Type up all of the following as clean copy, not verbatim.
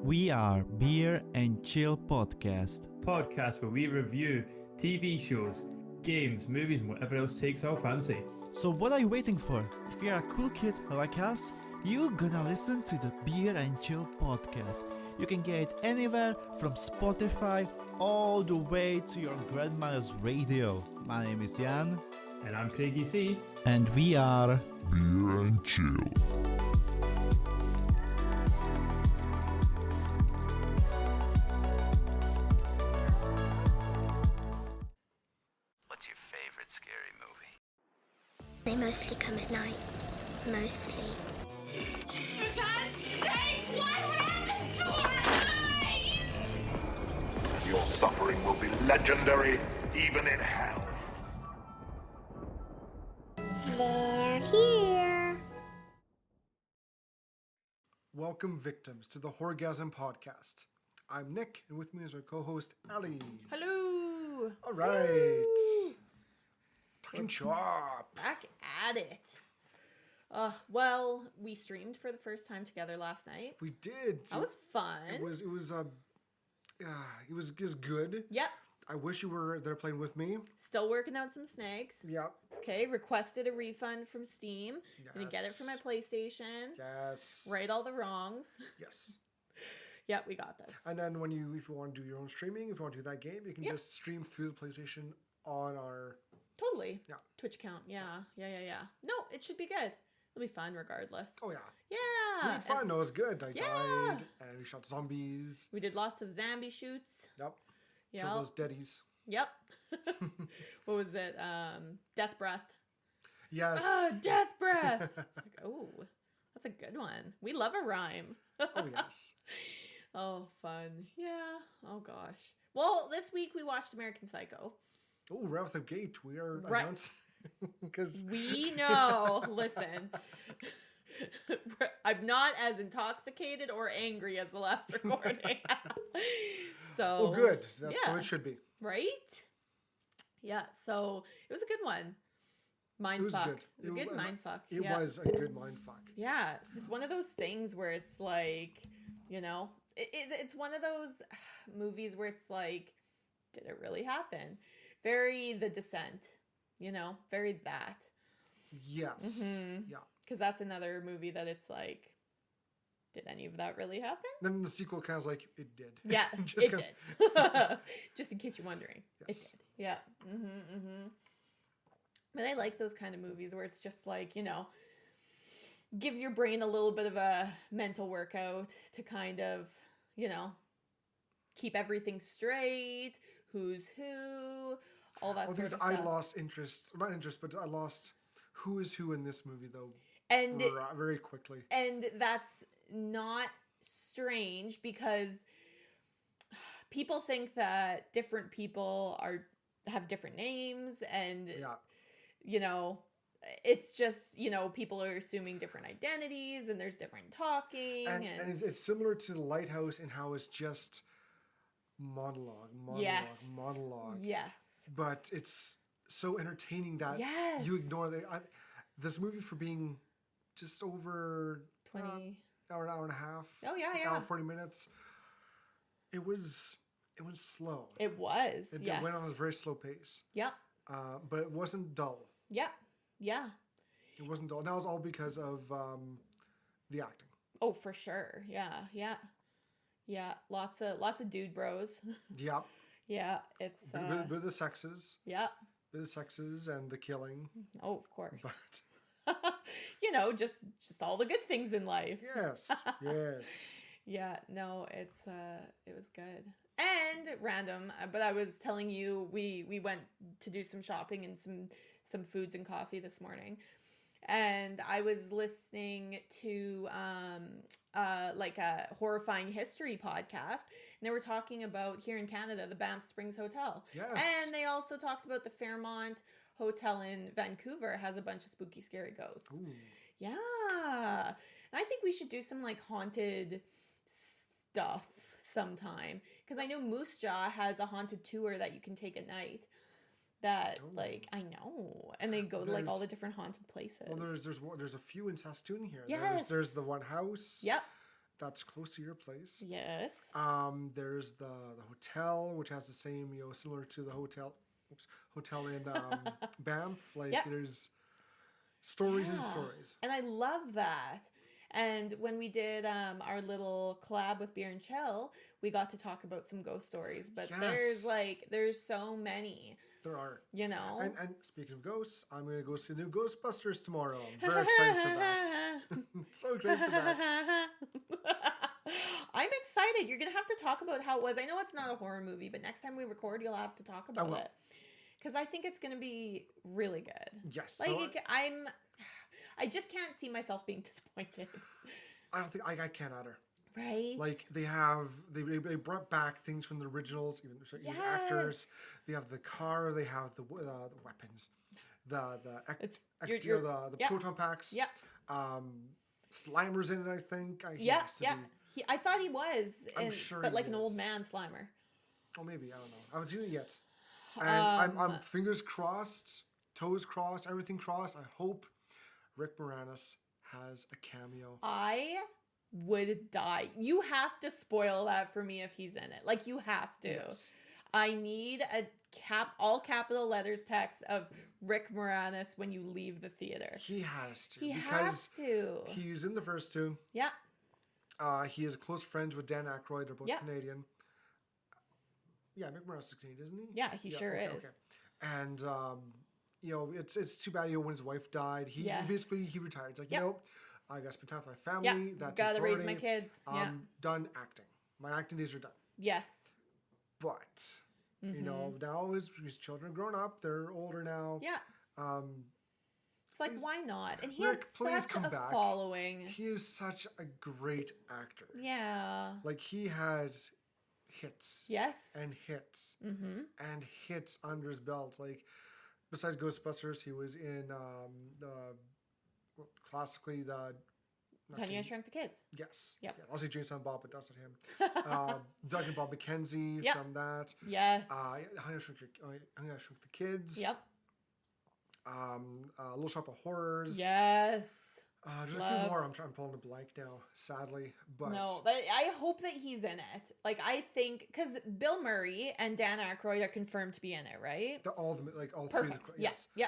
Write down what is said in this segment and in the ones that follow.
We are Beer and Chill Podcast. Podcast where we review TV shows, games, movies, and whatever else takes our fancy. So what are you waiting for? If you're a cool kid like us, you're gonna listen to the Beer and Chill Podcast. You can get it anywhere from Spotify all the way to your grandmother's radio. My name is Jan. And I'm Craigie C. And we are Beer and Chill. What's your favorite scary movie? They mostly come at night. Mostly. For God's sake, what happened to our eyes? Your suffering will be legendary, even in hell. They're here. Welcome, victims, to the Horr-Gasm podcast. I'm Nick, and with me is our co-host, Ali. Hello! All right. Talking shop. Back at it. Well, we streamed for the first time together last night. We did. That was fun. It was good. Yep. I wish you were there playing with me. Still working out some snags. Yep. Okay, requested a refund from Steam. Gonna get it for my PlayStation. Yes. Right all the wrongs. Yes. Yep, we got this. And then if you want to do your own streaming, if you want to do that game, you can just stream through the PlayStation on our... Totally. Yeah. Twitch account. Yeah. No, it should be good. It'll be fun regardless. Oh, yeah. Yeah. We had fun. No, it was good. I Yeah. died, and we shot zombies. We did lots of zombie shoots. Yep. Yeah. Killed those deadies. Yep. What was it? Death Breath. Yes. Death Breath. It's like, oh, that's a good one. We love a rhyme. Oh, yes. Oh, fun. Yeah. Oh, gosh. Well, this week we watched American Psycho. Oh, right off the gate, we are Right. announced because We know. Listen. I'm not as intoxicated or angry as the last recording. So. oh, good. That's yeah. how it should be. Right? Yeah. So it was a good one. Mind It was fuck. good. It was a good mind fuck. It Yeah. was a good mind fuck. Yeah, just one of those things where it's like, you know, it's one of those movies where it's like, did it really happen? Very The Descent, you know, very that. Yes. Mm-hmm. Yeah. Because that's another movie that it's like, did any of that really happen? Then the sequel kind of like, it did. Yeah, Just it kinda- did. Just in case you're wondering. Yes. It did. Yeah. But I like those kind of movies where it's just like, you know, gives your brain a little bit of a mental workout to kind of, you know, keep everything straight, who's who, all that sort of stuff. I lost interest, not interest, but I lost who is who in this movie, though, And very quickly. And that's not strange because people think that different people have different names and, you know, it's just, you know, people are assuming different identities and there's different talking. And it's similar to The Lighthouse in how it's just monologue. Yes. But it's so entertaining that you ignore this movie for being just over 20 hour and a half. Oh yeah, hour and 40 minutes. It was slow. It was. It yes. went on a very slow pace. Yep. But it wasn't dull. Yep. Yeah. It wasn't dull. And that was all because of the acting. Oh, for sure. Yeah. Lots of dude bros. Yep. Yeah. It's with the sexes. Yep. With the sexes and the killing. Oh, of course. But you know, just all the good things in life. yes. Yeah, no, it was good. And random, but I was telling you we went to do some shopping and some foods and coffee this morning. And I was listening to like a horrifying history podcast, and they were talking about here in Canada the Banff Springs Hotel. Yes. And they also talked about the Fairmont Hotel in Vancouver has a bunch of spooky scary ghosts. Ooh. Yeah. And I think we should do some like haunted stuff sometime, because I know Moose Jaw has a haunted tour that you can take at night. That like I know, and they go to like all the different haunted places. Well, there's a few in Saskatoon here. Yes. There's the one house. Yep. that's close to your place. Yes. There's the hotel, which has the same, similar to the hotel in Banff. Like, there's stories and stories. And I love that. And when we did our little collab with Beer and Chill, we got to talk about some ghost stories. But there's so many. There are. You know? And speaking of ghosts, I'm going to go see the new Ghostbusters tomorrow. I'm very excited for that. So excited for that. I'm excited. You're going to have to talk about how it was. I know it's not a horror movie, but next time we record, you'll have to talk about it. Because I think it's going to be really good. Yes. Like, I just can't see myself being disappointed. I don't think I can't either. Right? Like, they brought back things from the originals, even the actors. They have the car. They have the weapons, the proton packs. Yep. Slimer's in it, I think. I thought he was. I'm sure, but he like is. an old man Slimer. Oh, maybe, I don't know. I haven't seen it yet. And I'm fingers crossed, toes crossed, everything crossed. I hope Rick Moranis has a cameo. I would die. You have to spoil that for me if he's in it. Like, you have to. Yes. I need a all capital letters text of Rick Moranis when you leave the theater. He has to. He has to. He's in the first two. Yeah. He is close friends with Dan Aykroyd. They're both Canadian. Yeah, Rick Moranis is Canadian, isn't he? Yeah, he sure is. Okay. And it's too bad. When his wife died, he basically retired. It's like, I gotta spend time with my family. That's gotta raise my kids. Done acting. My acting days are done. Yes. But now his children are grown up. They're older now. Yeah. It's like, why not? And he Rick, has such a following. He is such a great actor. Yeah. Like, he had hits. Yes. And hits. Mm-hmm. And hits under his belt. Like, besides Ghostbusters, he was in classically the... Honey, I Shrunk the Kids. Yes. Yep. Yeah, I'll say Jason Bob, but that's not him. Doug and Bob McKenzie from that. Yes. Honey, I Shrunk the Kids. Yep. Little Shop of Horrors. Yes. There's a few more. I'm pulling a blank now, sadly. But no, but I hope that he's in it. Like, I think because Bill Murray and Dan Aykroyd are confirmed to be in it, right? All perfect. Three. Yes. Yeah.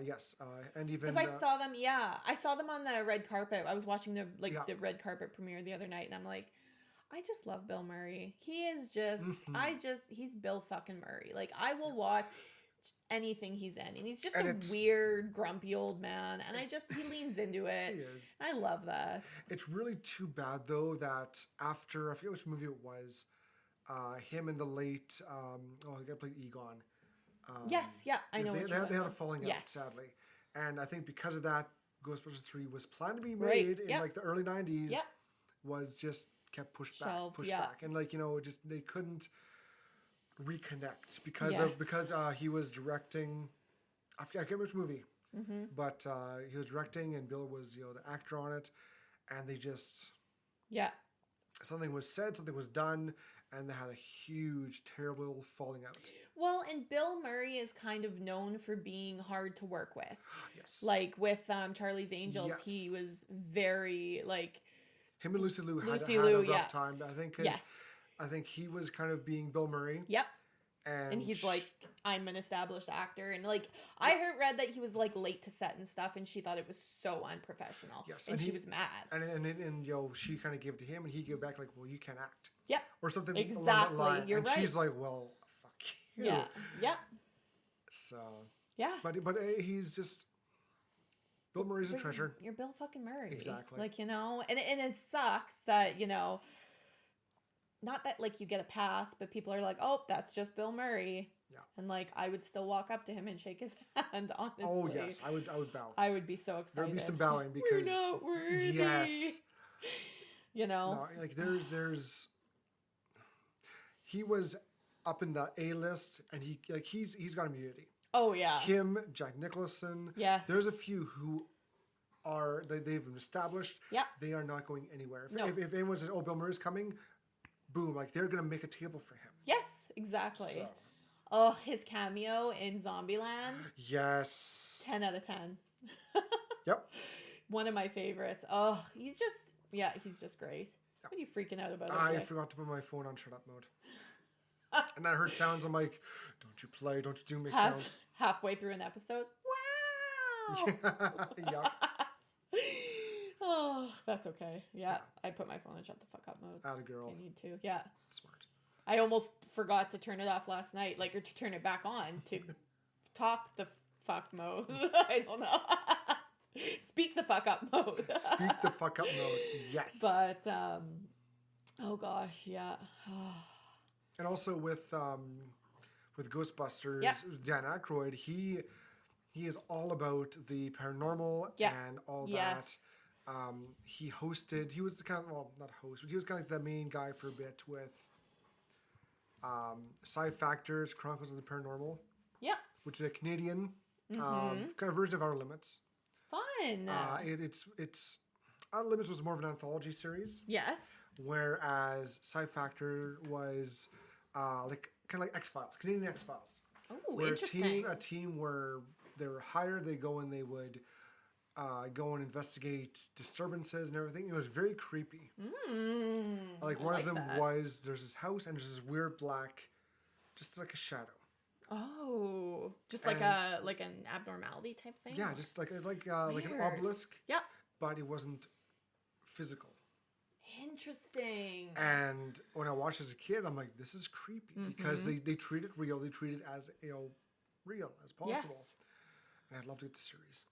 Yes. And even because I saw them. Yeah, I saw them on the red carpet. I was watching the red carpet premiere the other night, and I'm like, I just love Bill Murray. He is just. He's Bill fucking Murray. Like, I will watch anything he's in, and he's just a weird, grumpy old man, and he leans into it. He is. I love that. It's really too bad though that after, I forget which movie it was, him and the late the guy played Egon. Yes, yeah, I know. They had a falling out, sadly, and I think because of that, Ghostbusters 3 was planned to be made in like the early 90s. Yep. Was just kept pushed Shelved, back, and they couldn't reconnect because he was directing. I can't remember which movie, but he was directing and Bill was the actor on it, and they just something was said, something was done, and they had a huge, terrible falling out. Well, and Bill Murray is kind of known for being hard to work with. Yes, like with Charlie's Angels, he was very like. Him and Lucy Liu had a rough time, I think. I think he was kind of being Bill Murray. Yep. And he's like, I'm an established actor. And like, I read that he was like late to set and stuff, and she thought it was so unprofessional. Yes. And she was mad. And she kind of gave it to him, and he gave back like, well, you can't act. Yep. Or something. Exactly. Along that line. You're and right. She's like, well, fuck you. Yeah. Yep. So. Yeah. But he's just. Bill Murray's a treasure. You're Bill fucking Murray. Exactly. Like, and it sucks that, not that like you get a pass, but people are like, oh, that's just Bill Murray. Yeah. And like, I would still walk up to him and shake his hand, honestly. Oh, yes. I would bow. I would be so excited. There'd be some bowing because. We're not worthy. Yes. No, like there's. He was up in the A list, and he's got immunity. Oh yeah. Him, Jack Nicholson. Yes. There's a few who they've been established. Yep. They are not going anywhere. No. If anyone says, "Oh, Bill Murray's coming," boom! Like they're gonna make a table for him. Yes, exactly. So. Oh, his cameo in Zombieland. Yes. 10 out of 10. Yep. One of my favorites. Oh, he's just great. What are you freaking out about? I forgot to put my phone on shut up mode. And I heard sounds. I'm like, don't you play, don't you do make sounds. Halfway through an episode. Wow. Yup. Oh, that's okay. Yeah, I put my phone in shut the fuck up mode. Atta girl. I need to. Yeah. Smart. I almost forgot to turn it off last night, or to turn it back on to talk the fuck mode. I don't know. Speak the fuck up mode. Speak the fuck up mode. Yes. But oh gosh, yeah. And also with Ghostbusters, Dan Aykroyd, he is all about the paranormal and all that. He hosted. He was kind of not host, but he was kind of like the main guy for a bit with Sci Factors, Chronicles of the Paranormal. Yeah. Which is a Canadian kind of version of Outer Limits. Fun. It's Outer Limits was more of an anthology series. Yes. Whereas Sci Factor was like kind of like X-Files, Canadian X-Files. Oh, interesting. A team where they were hired, they go and they would go and investigate disturbances and everything. It was very creepy. Like one of them was there's this house and there's this weird black, just like a shadow. Oh, just like an abnormality type thing. Yeah, just like an obelisk. Yeah, but it wasn't physical. Interesting. And when I watched as a kid, I'm like, this is creepy because they treat it real. They treat it as real as possible. Yes. And I'd love to get the series.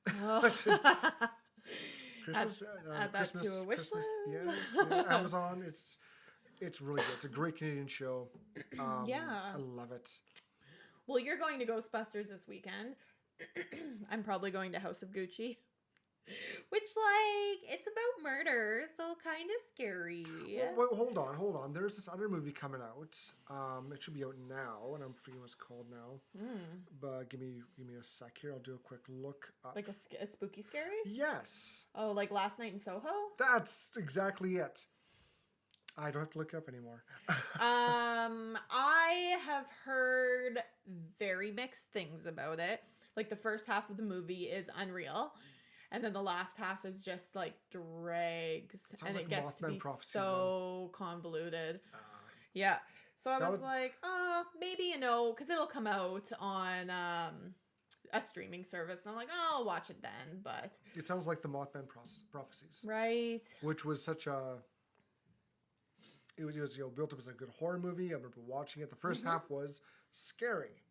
Christmas, add that Christmas, to a wish list. Yes, Amazon. It's really good. It's a great Canadian show. I love it. Well, you're going to Ghostbusters this weekend. I'm probably going to House of Gucci. Which, it's about murder, so kind of scary. Well, hold on. There's this other movie coming out. It should be out now, and I'm forgetting what it's called now. But give me a sec here. I'll do a quick look up. Like a spooky scaries? Yes. Oh, like Last Night in Soho? That's exactly it. I don't have to look it up anymore. I have heard very mixed things about it. Like the first half of the movie is unreal. And then the last half is just drags. And it gets to be so convoluted. Yeah. So I was like, maybe, because it'll come out on a streaming service. And I'm like, I'll watch it then. But it sounds like the Mothman Prophecies. Right. Which was such a... It was built up as a good horror movie. I remember watching it. The first half was scary.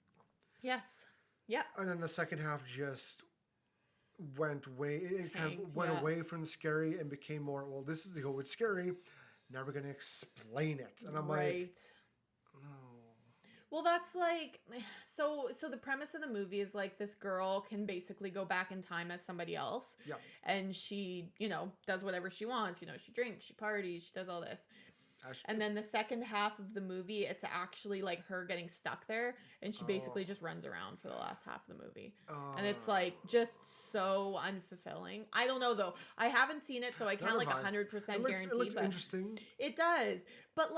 Yes. Yeah. And then the second half just went away from the scary and became more, well, this is it's scary. Now we're going to explain it. And I'm like, no. Well, that's so the premise of the movie is this girl can basically go back in time as somebody else. Yeah. And she, does whatever she wants. She drinks, she parties, she does all this. And then the second half of the movie, it's actually her getting stuck there, and she basically just runs around for the last half of the movie. And it's just so unfulfilling. I don't know though. I haven't seen it, so I can't 100% guarantee. It looks but interesting. It does, but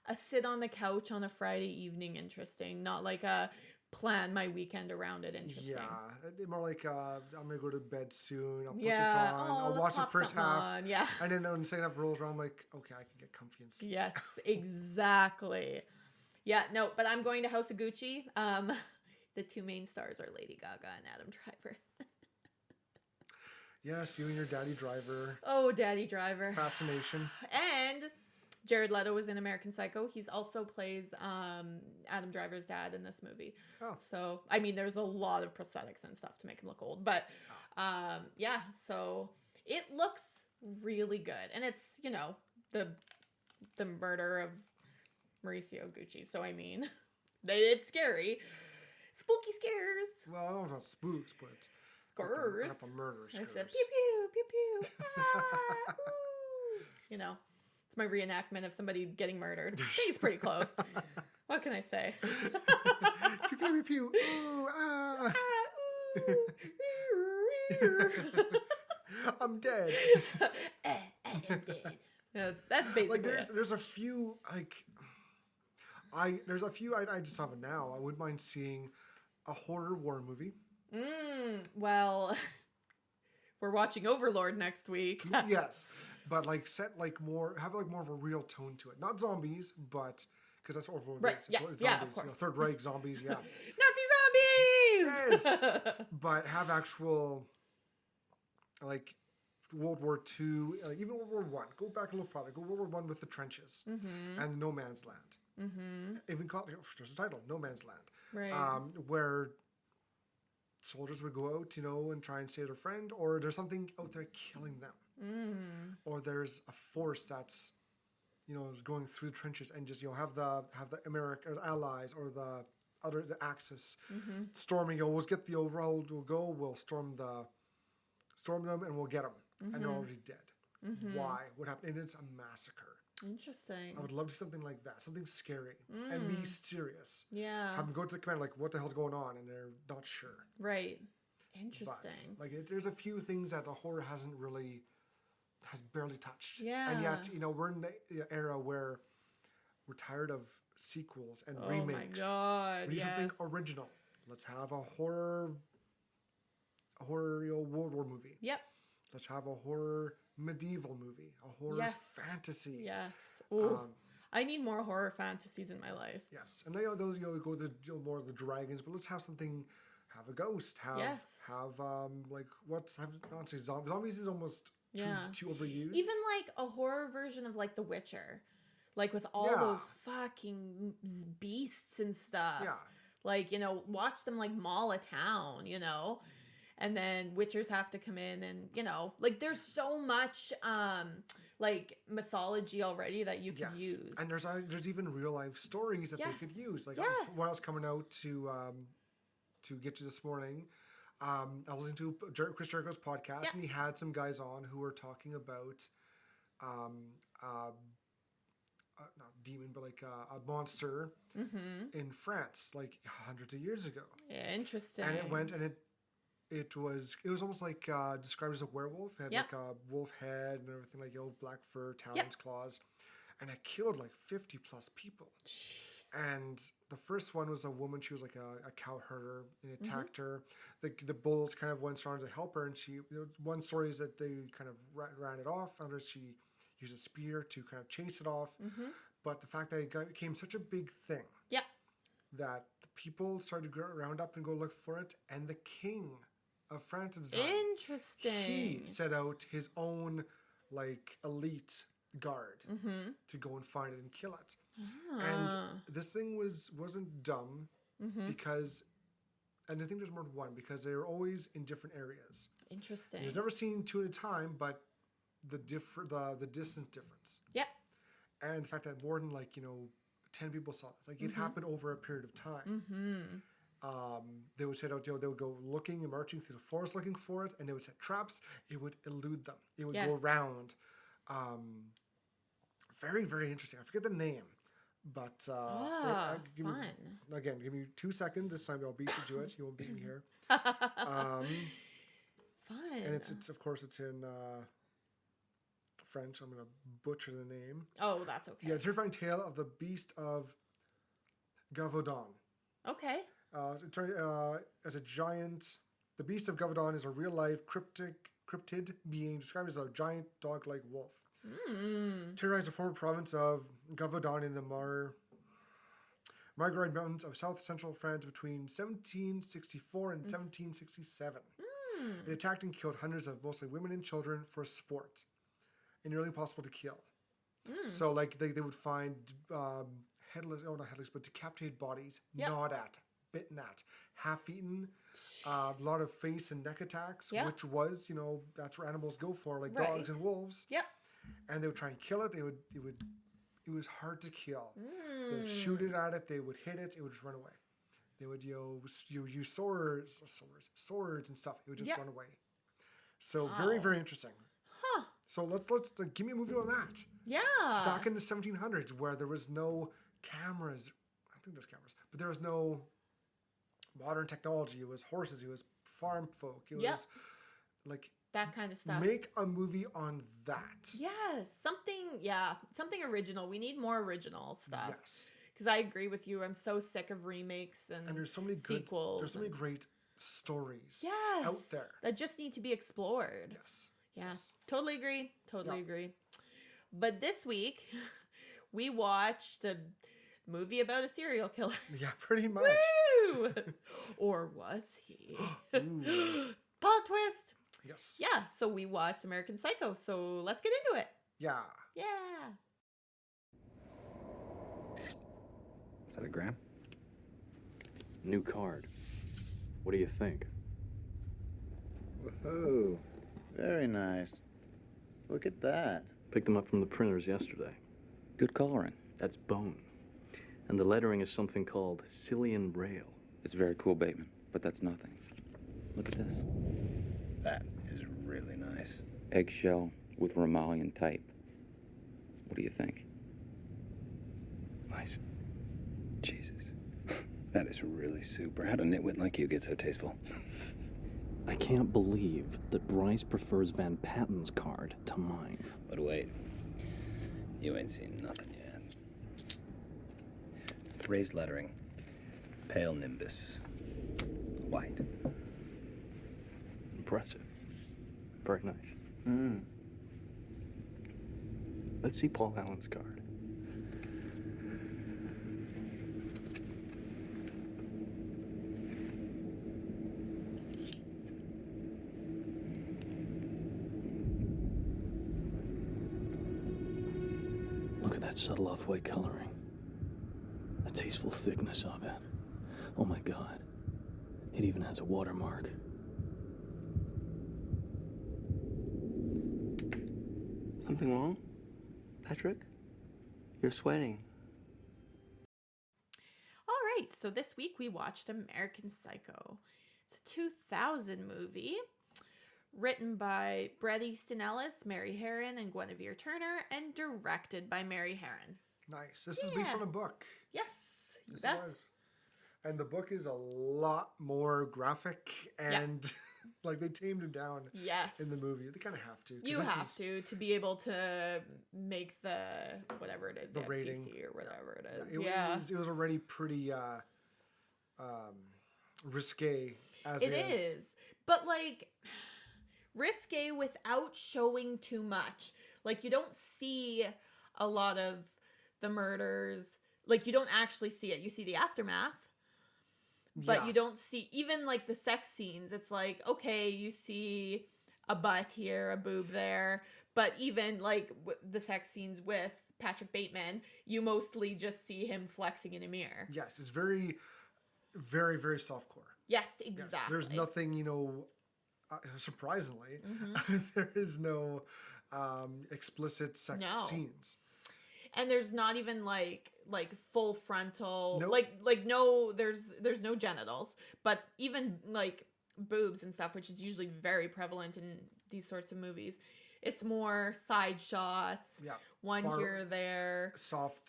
a sit on the couch on a Friday evening interesting, not a plan my weekend around it interesting. Yeah, more I'm gonna go to bed soon. I'll put this on. I'll watch the first half. On. Yeah, and then when the second half rolls around, I'm like, okay, I can get comfy and sleep. Yes, exactly. Yeah, no, but I'm going to House of Gucci. The two main stars are Lady Gaga and Adam Driver. Yes, you and your Daddy Driver. Oh, Daddy Driver. Fascination. And Jared Leto was in American Psycho. He's also plays Adam Driver's dad in this movie. Oh. So, there's a lot of prosthetics and stuff to make him look old. But, so it looks really good. And it's, the murder of Mauricio Gucci. So, it's scary. Spooky scares. Well, I don't know about spooks, but... Scars. Not murder scars. I said, pew, pew, pew, pew. Ah, ooh. It's my reenactment of somebody getting murdered. I think it's pretty close. What can I say? Pew, pew, pew, pew. Ooh, ah. I'm dead. I am dead. That's basically it. There's a few, I just have it now. I wouldn't mind seeing a horror war movie. Well, we're watching Overlord next week. Yes. but like set like more have like more of a real tone to it. Not zombies, but because that's what Right. it's, Yeah. it's Yeah. zombies, Of course. you know, Third Reich zombies. Yeah. Nazi zombies. Yes. But have actual like World War II, like even World War One. Go back a little farther. Go World War One with the trenches and no man's land. Even called there's a title, No Man's Land. Right. Where soldiers would go out, you know, and try and save their friend, or there's something out there killing them, or there's a force that's, you know, is going through the trenches and just, you know, have the American allies or the Axis storming. You know, we'll get the overall. We'll storm them, and we'll get them, and they're already dead. Why? What happened? And it's a massacre. Interesting. I would love to see something like that, something scary and mysterious. Yeah. Have them go to the command, like, what the hell's going on, and they're not sure. Right. Interesting. But, like, there's a few things that the horror has barely touched. Yeah. And yet, you know, we're in the era where we're tired of sequels and remakes. Oh my God, We need something original. Let's have a horror, you know, World War movie. Yep. Let's have a horror medieval movie, a horror fantasy. Yes. Ooh. I need more horror fantasies in my life. Yes, and those, you know, go the, you know, more of the dragons, but let's have something. Have a ghost. Have like not say zombies. Zombies is almost too overused. Even like a horror version of like The Witcher, like with all those fucking beasts and stuff. Yeah. Like, you know, watch them like maul a town, you know. And then witchers have to come in and, you know, like there's so much like mythology already that you can use. And there's even real life stories that they could use. Like when I was coming out to get to this morning, I was listening to Chris Jericho's podcast, and he had some guys on who were talking about not demon, but like a monster in France, like hundreds of years ago. Yeah, interesting. And it went, and it was almost like described as a werewolf. It had like a wolf head and everything, like, you know, black fur, talons, claws, and it killed like 50 plus people. Jeez. And the first one was a woman. She was like a cow herder, and it attacked her. The bulls kind of went started to help her, and she, you know, one story is that they kind of ran it off. Others, she used a spear to kind of chase it off. But the fact that it became such a big thing, that the people started to round up and go look for it, and the king of France at the time, interesting, he set out his own like elite guard to go and find it and kill it. And this thing wasn't dumb because, and I think there's more than one, because they were always in different areas. Interesting. He's never seen two at a time, but the distance difference. Yep. And the fact that more than, like, you know, 10 people saw this, like, it happened over a period of time. They would set out, you know, they would go looking and marching through the forest looking for it, and they would set traps. It would elude them. It would go around. Very, very interesting. I forget the name, but fun. Give me 2 seconds. This time I'll beat you to it. You won't beat me here. Fun. And it's of course it's in French. I'm gonna butcher the name. Oh, that's okay. Yeah, Terrifying Tale of the Beast of Gavaudan. Okay. As a giant, the Beast of Gavaudan is a real-life cryptid being described as a giant dog-like wolf. Terrorized the former province of Gavaudan in the Margaride Mountains of south-central France between 1764 and 1767. It attacked and killed hundreds of mostly women and children for sport, and nearly impossible to kill. So, like, they would find not headless, but decapitated bodies, gnawed at, bitten at, half-eaten, a lot of face and neck attacks, which was, you know, that's where animals go for, like dogs and wolves. Yep. And they would try and kill it. It was hard to kill. They would shoot it at it. They would hit it. It would just run away. They would use swords and stuff. It would just run away. So very, very interesting. Huh. So let's give me a movie on that. Yeah. Back in the 1700s, where there was no cameras. I think there's cameras, but there was no modern technology. It was horses. It was farm folk. It was like that kind of stuff. Make a movie on that. Yes, something original. We need more original stuff. Yes. Because I agree with you. I'm so sick of remakes and there's so many sequels. There's so many great stories out there that just need to be explored. Yes. Yeah, totally agree. Totally agree. But this week, we watched a movie about a serial killer. Yeah, pretty much. Woo! Or was he? Plot twist. Yes. Yeah, so we watched American Psycho. So let's get into it. Yeah. Yeah. Is that a gram? New card. What do you think? Whoa, very nice. Look at that. Picked them up from the printers yesterday. Good coloring. That's bone. And the lettering is something called Cillian Rail. It's very cool, Bateman, but that's nothing. Look at this. That is really nice. Eggshell with Romalian type. What do you think? Nice. Jesus. That is really super. How'd a nitwit like you get so tasteful? I can't believe that Bryce prefers Van Patten's card to mine. But wait. You ain't seen nothing yet. Raised lettering. Pale nimbus. White. Impressive. Very nice. Let's see Paul Allen's card. Look at that subtle off-white coloring. The tasteful thickness of it. Oh my God. It even has a watermark. Something wrong? Patrick? You're sweating. All right, so this week we watched American Psycho. It's a 2000 movie written by Bret Easton Ellis, Mary Harron, and Guinevere Turner, and directed by Mary Harron. Nice. This is based on a book. Yes, you Yes, bet. it was. And the book is a lot more graphic and like they tamed it down Yes. in the movie. They kind of have to. 'Cause You this have is- to be able to make the whatever it is, The the rating. FCC or whatever it is. It was already pretty risque as It is. But like risque without showing too much. Like you don't see a lot of the murders. Like you don't actually see it. You see the aftermath. But you don't see even like the sex scenes. It's like, okay, you see a butt here, a boob there. But even like the sex scenes with Patrick Bateman, you mostly just see him flexing in a mirror. Yes, it's very, very, very softcore. Yes, exactly. Yes, there's nothing, surprisingly, there is no explicit sex scenes. And there's not even like full frontal, Nope. like no, there's no genitals, but even like boobs and stuff, which is usually very prevalent in these sorts of movies. It's more side shots, one here or there, soft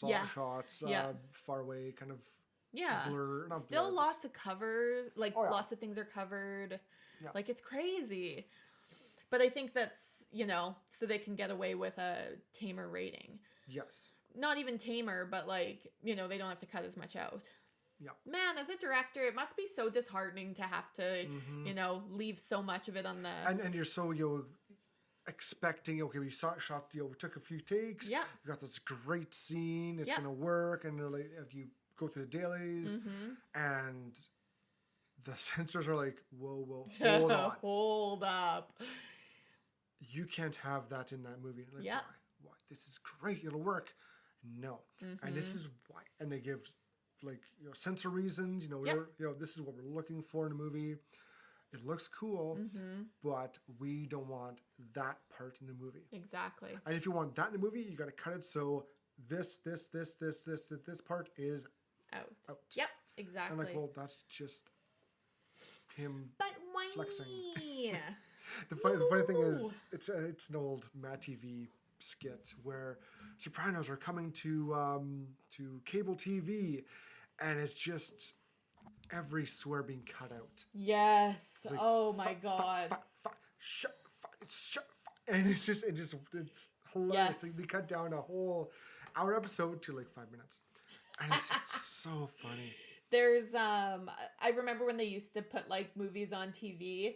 Yes, shots, yeah. far away, kind of yeah. blur. Not Still blur, lots of covers, like Oh, yeah. lots of things are covered, Yeah. like it's crazy. But I think that's so they can get away with a tamer rating. Yes. Not even tamer, but like, they don't have to cut as much out. Yeah. Man, as a director, it must be so disheartening to have to, leave so much of it on the... And you're so, expecting, okay, we shot, we took a few takes. Yeah. We got this great scene. It's Yeah. going to work. And they're like, if you go through the dailies and the censors are like, whoa, hold on. Hold up. You can't have that in that movie. Like, Yeah. why? This is great. It'll work. No. And this is why. And they give censor reasons. This is what we're looking for in a movie. It looks cool, but we don't want that part in the movie. Exactly. And if you want that in the movie, you got to cut it so this part is Out. Yep, exactly. And well, that's just him but why? flexing. The funny thing is, it's an old Mad TV skit where Sopranos are coming to cable TV, and it's just every swear being cut out. Yes. Like, oh my God. Shut, and it's hilarious. Yes. They cut down a whole hour episode to 5 minutes, and it's so funny. There's I remember when they used to put movies on TV,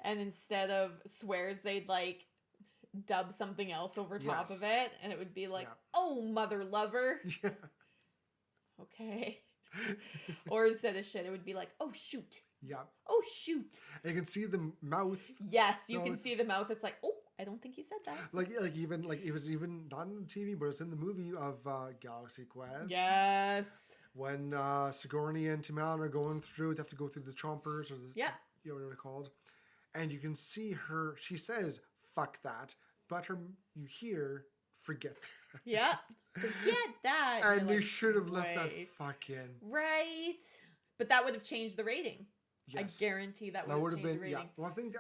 and instead of swears, they'd like dub something else over top of it, and it would be like, "Oh, mother lover." Yeah. Okay. Or instead of shit, it would be like, "Oh shoot." Yeah. Oh shoot. And you can see the mouth. Yes, you can see the mouth. It's like, oh, I don't think he said that. Like it was even not on the TV, but it's in the movie of Galaxy Quest. Yes. When Sigourney and Tim Allen are going through, they have to go through the chompers or the you know what they're called, and you can see her. She says, "Fuck that," but you hear, "Forget that." Yeah. Forget that. And they should have left that fuck in. Right. But that would have changed the rating. Yes. I guarantee that would have changed the rating. Yeah. Well, I think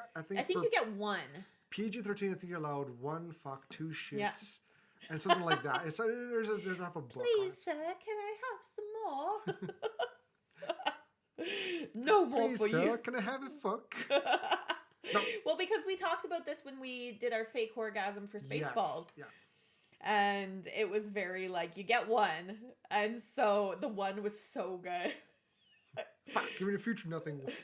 you get 1. PG-13, I think you're allowed 1 fuck, 2 shits, and something like that. It's there's half a book. Please, sir, can I have some more? No more Please, for sir, you. can I have a fuck? No. Well, because we talked about this when we did our fake Horr-Gasm for Spaceballs. Yeah. And it was very like, you get 1. And so the 1 was so good. Fuck, give me the future, nothing works.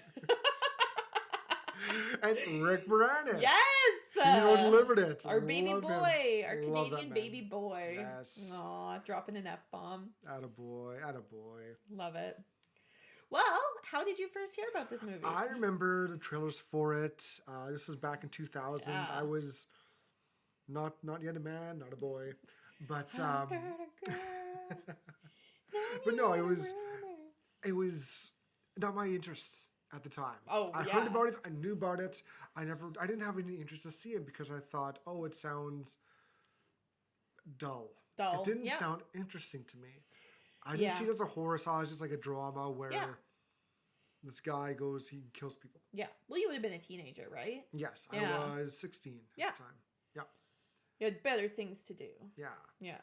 And Rick Moranis. Yes! He delivered it. Our baby boy. Our Love Canadian baby boy. Yes. Aw, dropping an F-bomb. Attaboy. Love it. Well, how did you first hear about this movie? I remember the trailers for it. This was back in 2000. Yeah. I was not yet a man, not a boy. But but no, it was not my interest at the time. I heard about it, I knew about it. I didn't have any interest to see it because I thought, oh, it sounds dull. It didn't sound interesting to me. I didn't see it as a horror, so it was just like a drama where this guy goes, he kills people. Yeah. Well, you would have been a teenager, right? Yes, I was 16 at the time. Yeah. You had better things to do. Yeah. Yeah.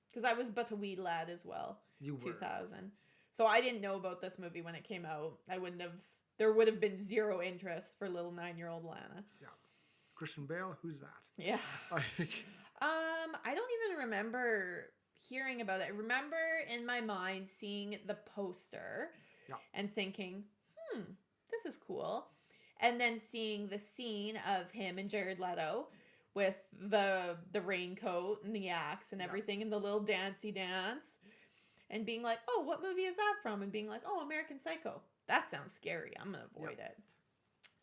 Because I was but a wee lad as well. You were. 2000. So I didn't know about this movie when it came out. There would have been zero interest for little 9-year-old Lana. Yeah. Christian Bale, who's that? Yeah. I don't even remember hearing about it. I remember in my mind seeing the poster and thinking, this is cool. And then seeing the scene of him and Jared Leto with the raincoat and the axe and everything and the little dancey dance and being like, oh, what movie is that from? And being like, oh, American Psycho. That sounds scary. I'm going to avoid it.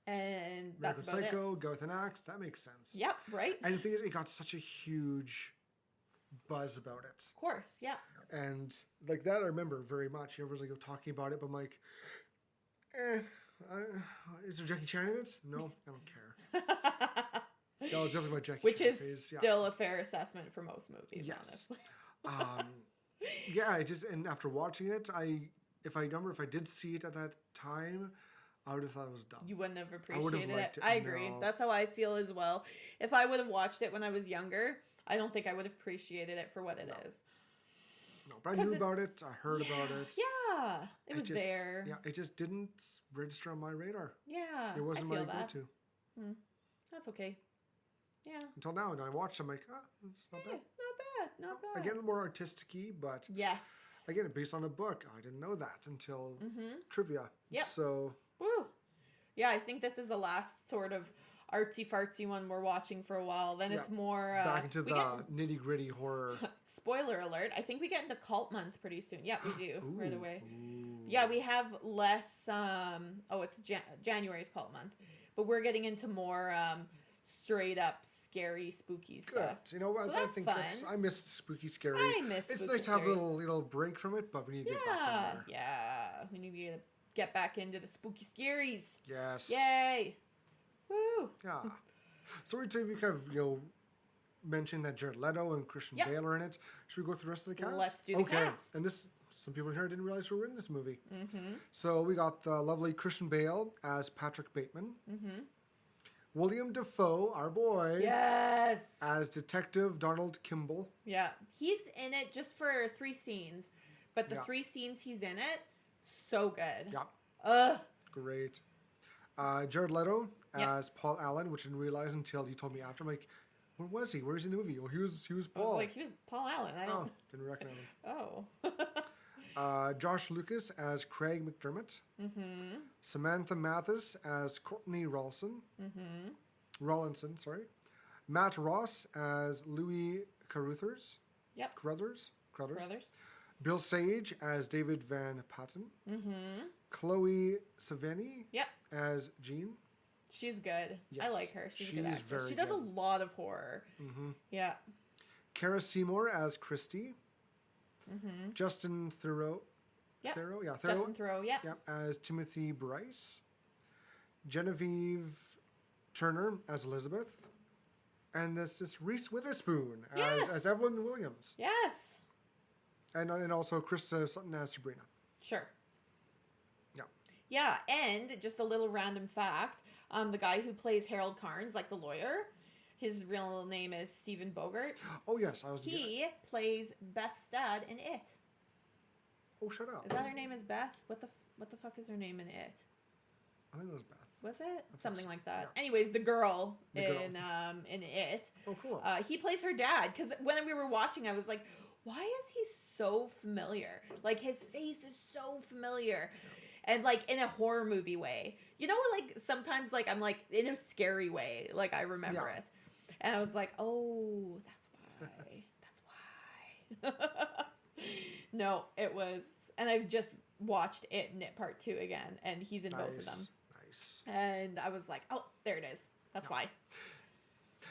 And that's about Psycho, go with an axe. That makes sense. Yep, right. And the thing is, it got such a huge buzz about it. Of course, yeah. And like that, I remember very much. Everyone's like talking about it, but I'm like, is there Jackie Chan in it? No, I don't care. No, it's definitely my Jackie Which Chan is phase. still a fair assessment for most movies, honestly. Yeah, and after watching it, if I did see it at that time, I would have thought it was dumb. You wouldn't have appreciated it. I agree. No. That's how I feel as well. If I would have watched it when I was younger, I don't think I would have appreciated it for what it is. No, but I knew about it. I heard about it. Yeah, it was there. Yeah, it just didn't register on my radar. Yeah, it wasn't my go-to. That's okay. Yeah. Until now, and I watched, I'm like, it's not bad. Not bad. Again, more artistic-y, but yes. Again, based on a book. I didn't know that until trivia. Yep. So. Woo. Yeah, I think this is the last sort of artsy-fartsy one we're watching for a while. Then it's more... back into the nitty-gritty horror. Spoiler alert. I think we get into cult month pretty soon. Yeah, we do. Right away. Yeah, we have less... it's January's cult month. But we're getting into more... straight up scary spooky stuff. You know what? So I think I missed spooky scary. It's nice to have a little break from it, but we need to get back in there. Yeah, we need to get back into the spooky scaries. Yes. Yay. Woo. Yeah. So we kind of mentioned that Jared Leto and Christian Bale are in it. Should we go through the rest of the cast? Let's do the cast. And some people here didn't realize we were in this movie. Mm-hmm. So we got the lovely Christian Bale as Patrick Bateman. Mm-hmm. William Dafoe, our boy. Yes. As Detective Donald Kimball. Yeah. He's in it just for 3 scenes. But the 3 scenes he's in it, so good. Yeah. Great. Jared Leto as Paul Allen, which I didn't realize until you told me after. I'm like, where was he? Where's he in the movie? Oh, he was Paul. I was like, he was Paul Allen. Didn't recognize him. Oh. Josh Lucas as Craig McDermott. Samantha Mathis as Courtney Rawlinson. Matt Ross as Louis Carruthers. Yep. Carruthers. Brothers. Bill Sage as David Van Patten. Chloe Sevigny Yep. as Jean. She's good. Yes. I like her. She's a good She's actress. very She does a good. lot of horror. Yeah. Kara Seymour as Christy. Justin Theroux. Yep. Theroux? Yeah, Justin Theroux, yeah. Yep, as Timothy Bryce. Genevieve Turner as Elizabeth. And this Reese Witherspoon as Evelyn Williams. Yes. And also Krista Sutton as Sabrina. Sure. Yeah. Yeah, and just a little random fact, the guy who plays Harold Carnes, like the lawyer, his real name is Stephen Bogart. Oh, yes. He plays Beth's dad in It. Oh, shut up. Is that her name is Beth? What the fuck is her name in It? I think it was Beth. Was it? Something so. like that. Yeah. Anyways, the girl in It. Oh, cool. He plays her dad, because when we were watching, I was like, why is he so familiar? Like, his face is so familiar. And, like, in a horror movie way. You know, like, sometimes, like, I'm, like, in a scary way. Like, I remember it. And I was like, oh, that's why. That's why. No, it was... And I've just watched It and It Part 2 again. And he's in both of them. Nice. And I was like, oh, there it is. That's why.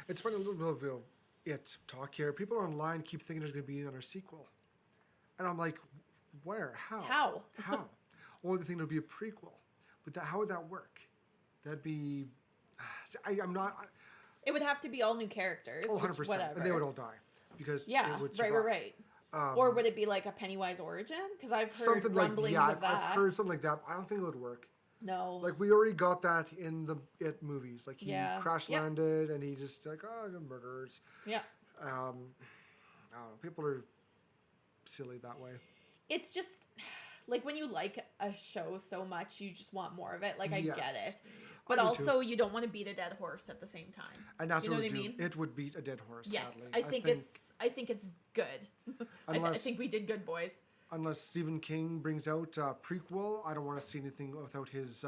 It's funny, a little bit of It talk here. People online keep thinking there's going to be another sequel. And I'm like, where? How? How? Or they think it'll be a prequel. But how would that work? That'd be... I'm not... It would have to be all new characters. Oh, 100%. Whatever. And they would all die. Because yeah, it would survive. right. Or would it be like a Pennywise origin? Because I've heard something rumblings of that. I've heard something like that. I don't think it would work. No. Like, we already got that in the It movies. Like, he crash landed and he just, like, the murderers. Yeah. I don't know. People are silly that way. It's just, like, when you like a show so much, you just want more of it. Like, I get it. But also, you don't want to beat a dead horse at the same time. And that's what I mean? It would beat a dead horse, yes, sadly. I think it's good. I think we did good, boys. Unless Stephen King brings out a prequel, I don't want to see anything without his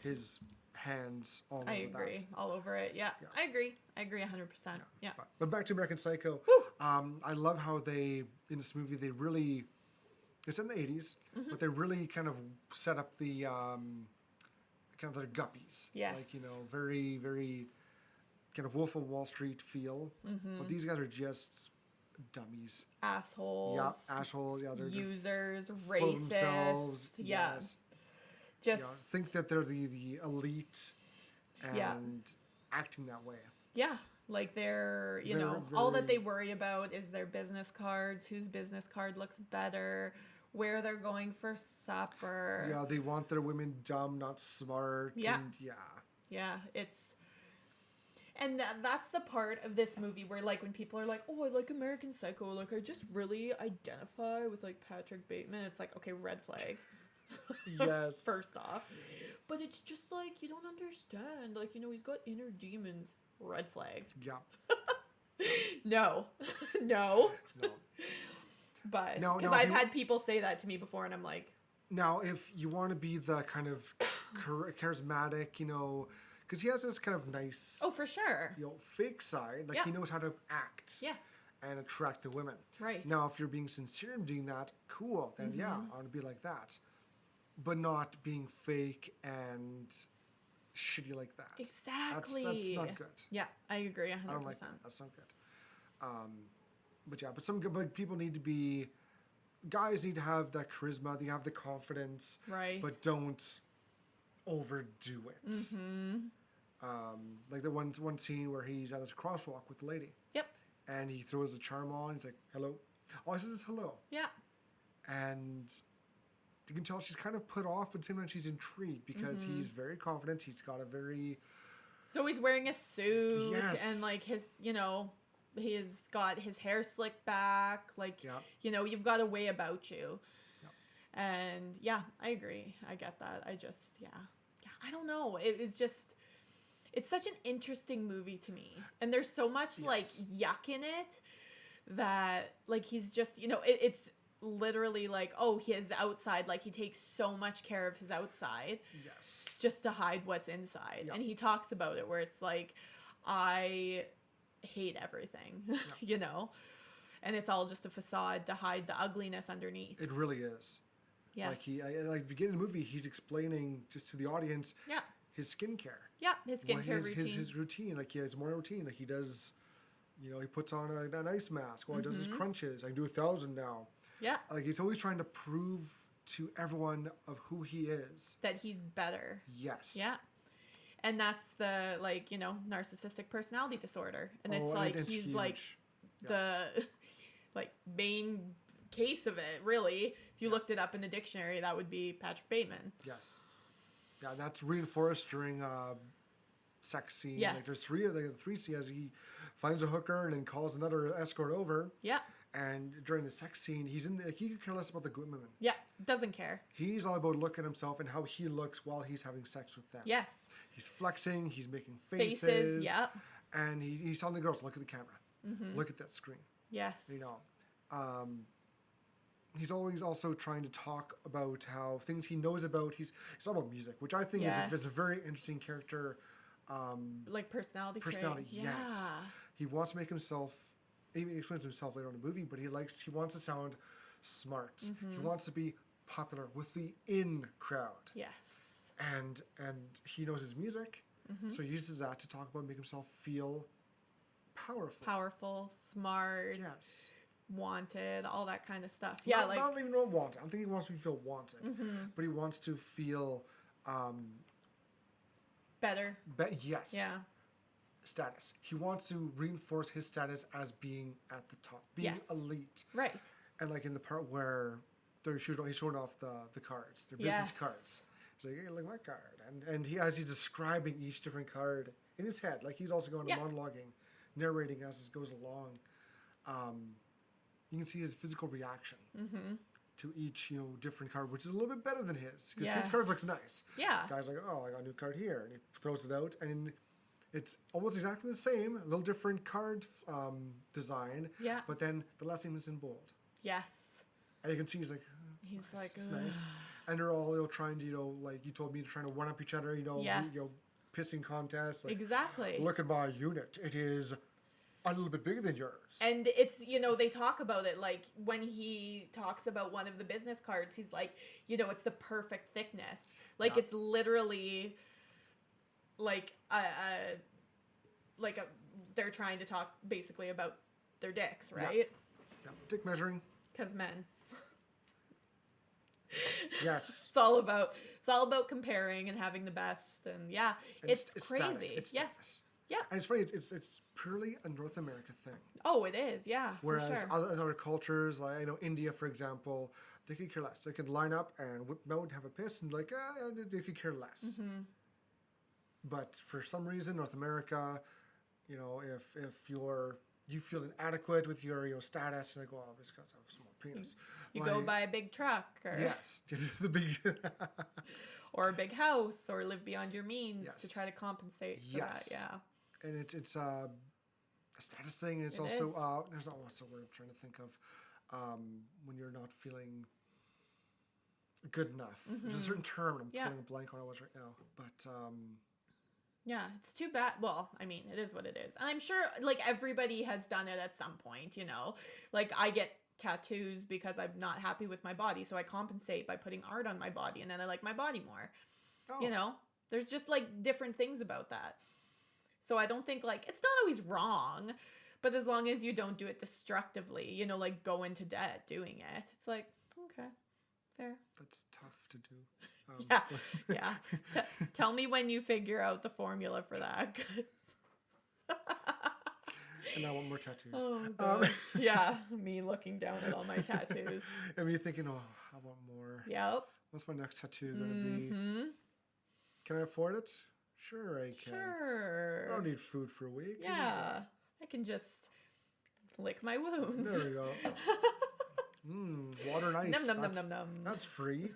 his hands all over that. I agree. All over it, yeah. I agree 100%. Yeah. But back to American Psycho. I love how they, in this movie, they really... It's in the 80s, but they really kind of set up the... kind of their guppies. Yes. Like, you know, very, very kind of Wolf of Wall Street feel. But these guys are just dummies. Assholes. Yeah, assholes. Yeah, they're users, racist. Yeah. Yes. Just think that they're the elite and acting that way. Yeah. Like they're, you know, all that they worry about is their business cards, whose business card looks better, where they're going for supper. Yeah, they want their women dumb, not smart. Yeah. And yeah, it's... And that's the part of this movie where, like, when people are like, oh, I like American Psycho, like, I just really identify with, like, Patrick Bateman. It's like, okay, red flag. Yes. First off. But it's just, like, you don't understand. Like, you know, he's got inner demons. Red flag. Yeah. No. No. But, because I've had people say that to me before, and I'm like... Now, if you want to be the kind of charismatic, you know... Because he has this kind of nice... Oh, for sure. You know, fake side. Like, he knows how to act. Yes. And attract the women. Right. Now, if you're being sincere in doing that, cool. Then, yeah, I want to be like that. But not being fake and shitty like that. Exactly. That's not good. Yeah, I agree 100%. I don't like that. That's not good. But yeah, but people need to be... Guys need to have that charisma. They have the confidence. Right. But don't overdo it. Like the one scene where he's at his crosswalk with the lady. Yep. And he throws the charm on. He's like, hello. All he says is hello. Yeah. And you can tell she's kind of put off, but at the same time she's intrigued because he's very confident. He's got a very... So he's wearing a suit. Yes. And like his, you know, he's got his hair slicked back. Like, you know, you've got a way about you. And yeah, I agree. I get that. I just, I don't know. It's just, it's such an interesting movie to me. And there's so much like yuck in it that like he's just, you know, it's literally like, oh, his outside, like he takes so much care of his outside. Yes. Just to hide what's inside. Yeah. And he talks about it where it's like, I hate everything, you know? And it's all just a facade to hide the ugliness underneath. It really is. Yes. Like beginning of the movie, he's explaining just to the audience his skincare. Yeah, his skincare routine. His routine, like he has morning routine, like he does, you know, he puts on an ice mask while he does his crunches. I do 1,000 now. Yeah. Like he's always trying to prove to everyone of who he is. That he's better. Yes. Yeah. And that's the, like, you know, narcissistic personality disorder. And it's like, it's he's huge. like the, like, main case of it, really. If you looked it up in the dictionary, that would be Patrick Bateman. Yes. Yeah, that's reinforced during sex scene. Yes. Like there's three scenes. He finds a hooker and then calls another escort over. Yeah. And during the sex scene, he's in. Like, he could care less about the women. Yeah, doesn't care. He's all about looking at himself and how he looks while he's having sex with them. Yes. He's flexing. He's making faces. Yeah. And he's telling the girls, "Look at the camera. Look at that screen." Yes. You know. He's always also trying to talk about how things he knows about. He's all about music, which I think is a very interesting character. Like personality trait. Yes. He wants to make himself. He explains himself later in the movie, but he wants to sound smart. He wants to be popular with the in crowd. Yes. And he knows his music, so he uses that to talk about, make himself feel powerful. Powerful, smart. Yes. Wanted, all that kind of stuff. Not even wanted. I don't think he wants to feel wanted, but he wants to feel better. Yes. Yeah. Status. He wants to reinforce his status as being at the top, being elite. Right. And like in the part where he's showing off the cards, their business cards. He's like, "Hey, look at my card," and he's describing each different card in his head, like he's also going to monologuing, narrating as it goes along. You can see his physical reaction to each, you know, different card, which is a little bit better than his, because his card looks nice. Yeah. The guy's like, "Oh, I got a new card here," and he throws it out, and it's almost exactly the same, a little different card design. Yeah. But then the last name is in bold. Yes. And you can see he's like, he's nice. like, It's nice. And they're all, you know, trying to, you know, like you told me, trying to one up each other, you know, pissing contests. Like, exactly. Look at my unit. It is a little bit bigger than yours. And it's, you know, they talk about it, like when he talks about one of the business cards, he's like, you know, it's the perfect thickness. Like it's literally like they're trying to talk basically about their dicks, right? Yeah. Dick measuring. Because men. Yes. It's all about comparing and having the best, and it's crazy. It's yes. Yeah. And it's funny. It's purely a North America thing. Oh, it is. Yeah. Whereas for sure. other cultures, like India, for example, they could care less. They could line up and whip out, have a piss, and like they could care less. But for some reason, North America, you know, if you feel inadequate with your status, and like, well, this guy's have a small penis. You go buy a big truck, or yes, the big, or a big house, or live beyond your means to try to compensate for that. Yeah, and it's a status thing. And it's also there's what's the word I'm trying to think of when you're not feeling good enough. There's a certain term I'm pulling a blank on it right now, but. Yeah, it's too bad. Well, I mean, it is what it is. And I'm sure, like, everybody has done it at some point, you know? Like, I get tattoos because I'm not happy with my body, so I compensate by putting art on my body, and then I like my body more. Oh. You know? There's just, like, different things about that. So I don't think, like, it's not always wrong, but as long as you don't do it destructively, you know, like, go into debt doing it, it's like, okay, fair. That's tough to do. Yeah. Tell me when you figure out the formula for that. And I want more tattoos. Oh, gosh. Yeah, me looking down at all my tattoos. And you're thinking, oh, I want more. Yep. What's my next tattoo going to be? Can I afford it? Sure, I can. Sure. I don't need food for a week. Yeah. I can just lick my wounds. There we go. Water and ice. Num. That's free.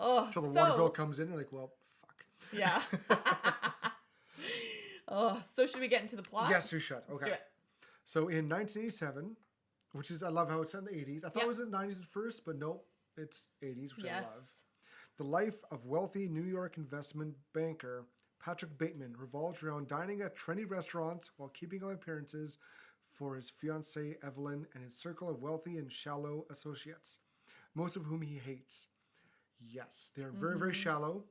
Oh, so the water bill comes in and you're like, well, fuck. Yeah. Oh, so should we get into the plot? Yes, we should. Okay. Let's do it. So in 1987, which is, I love how it's set in the 80s. I thought it was in the 90s at first, but nope, it's 80s, which I love. The life of wealthy New York investment banker Patrick Bateman revolves around dining at trendy restaurants while keeping up appearances for his fiancée Evelyn and his circle of wealthy and shallow associates, most of whom he hates. Yes, they're very, very shallow,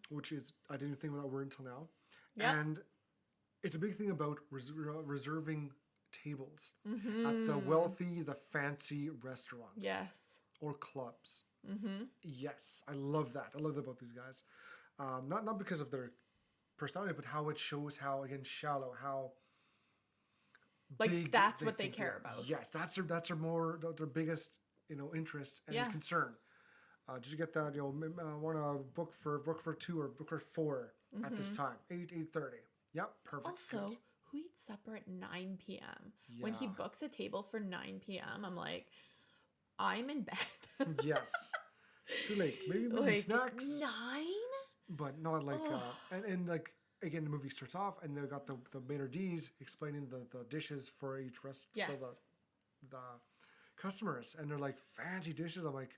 which is, I didn't think of that word until now. Yep. And it's a big thing about reserving tables at the wealthy, the fancy restaurants. Yes. Or clubs. Yes, I love that. I love that about these guys. Not because of their personality, but how it shows how, again, shallow, how like big that's what they care about. Yes, that's their biggest, interest and concern. Did you get that? I want to book for 2 or book for 4 at this time, 8:30. Yep, perfect. Also, who eats supper at 9 p.m.? Yeah. When he books a table for 9 p.m., I'm like, I'm in bed. Yes, it's too late. Maybe like, snacks. 9? But not like, and like, again, the movie starts off and they've got the maitre d's explaining the dishes for each for the customers, and they're like fancy dishes. I'm like,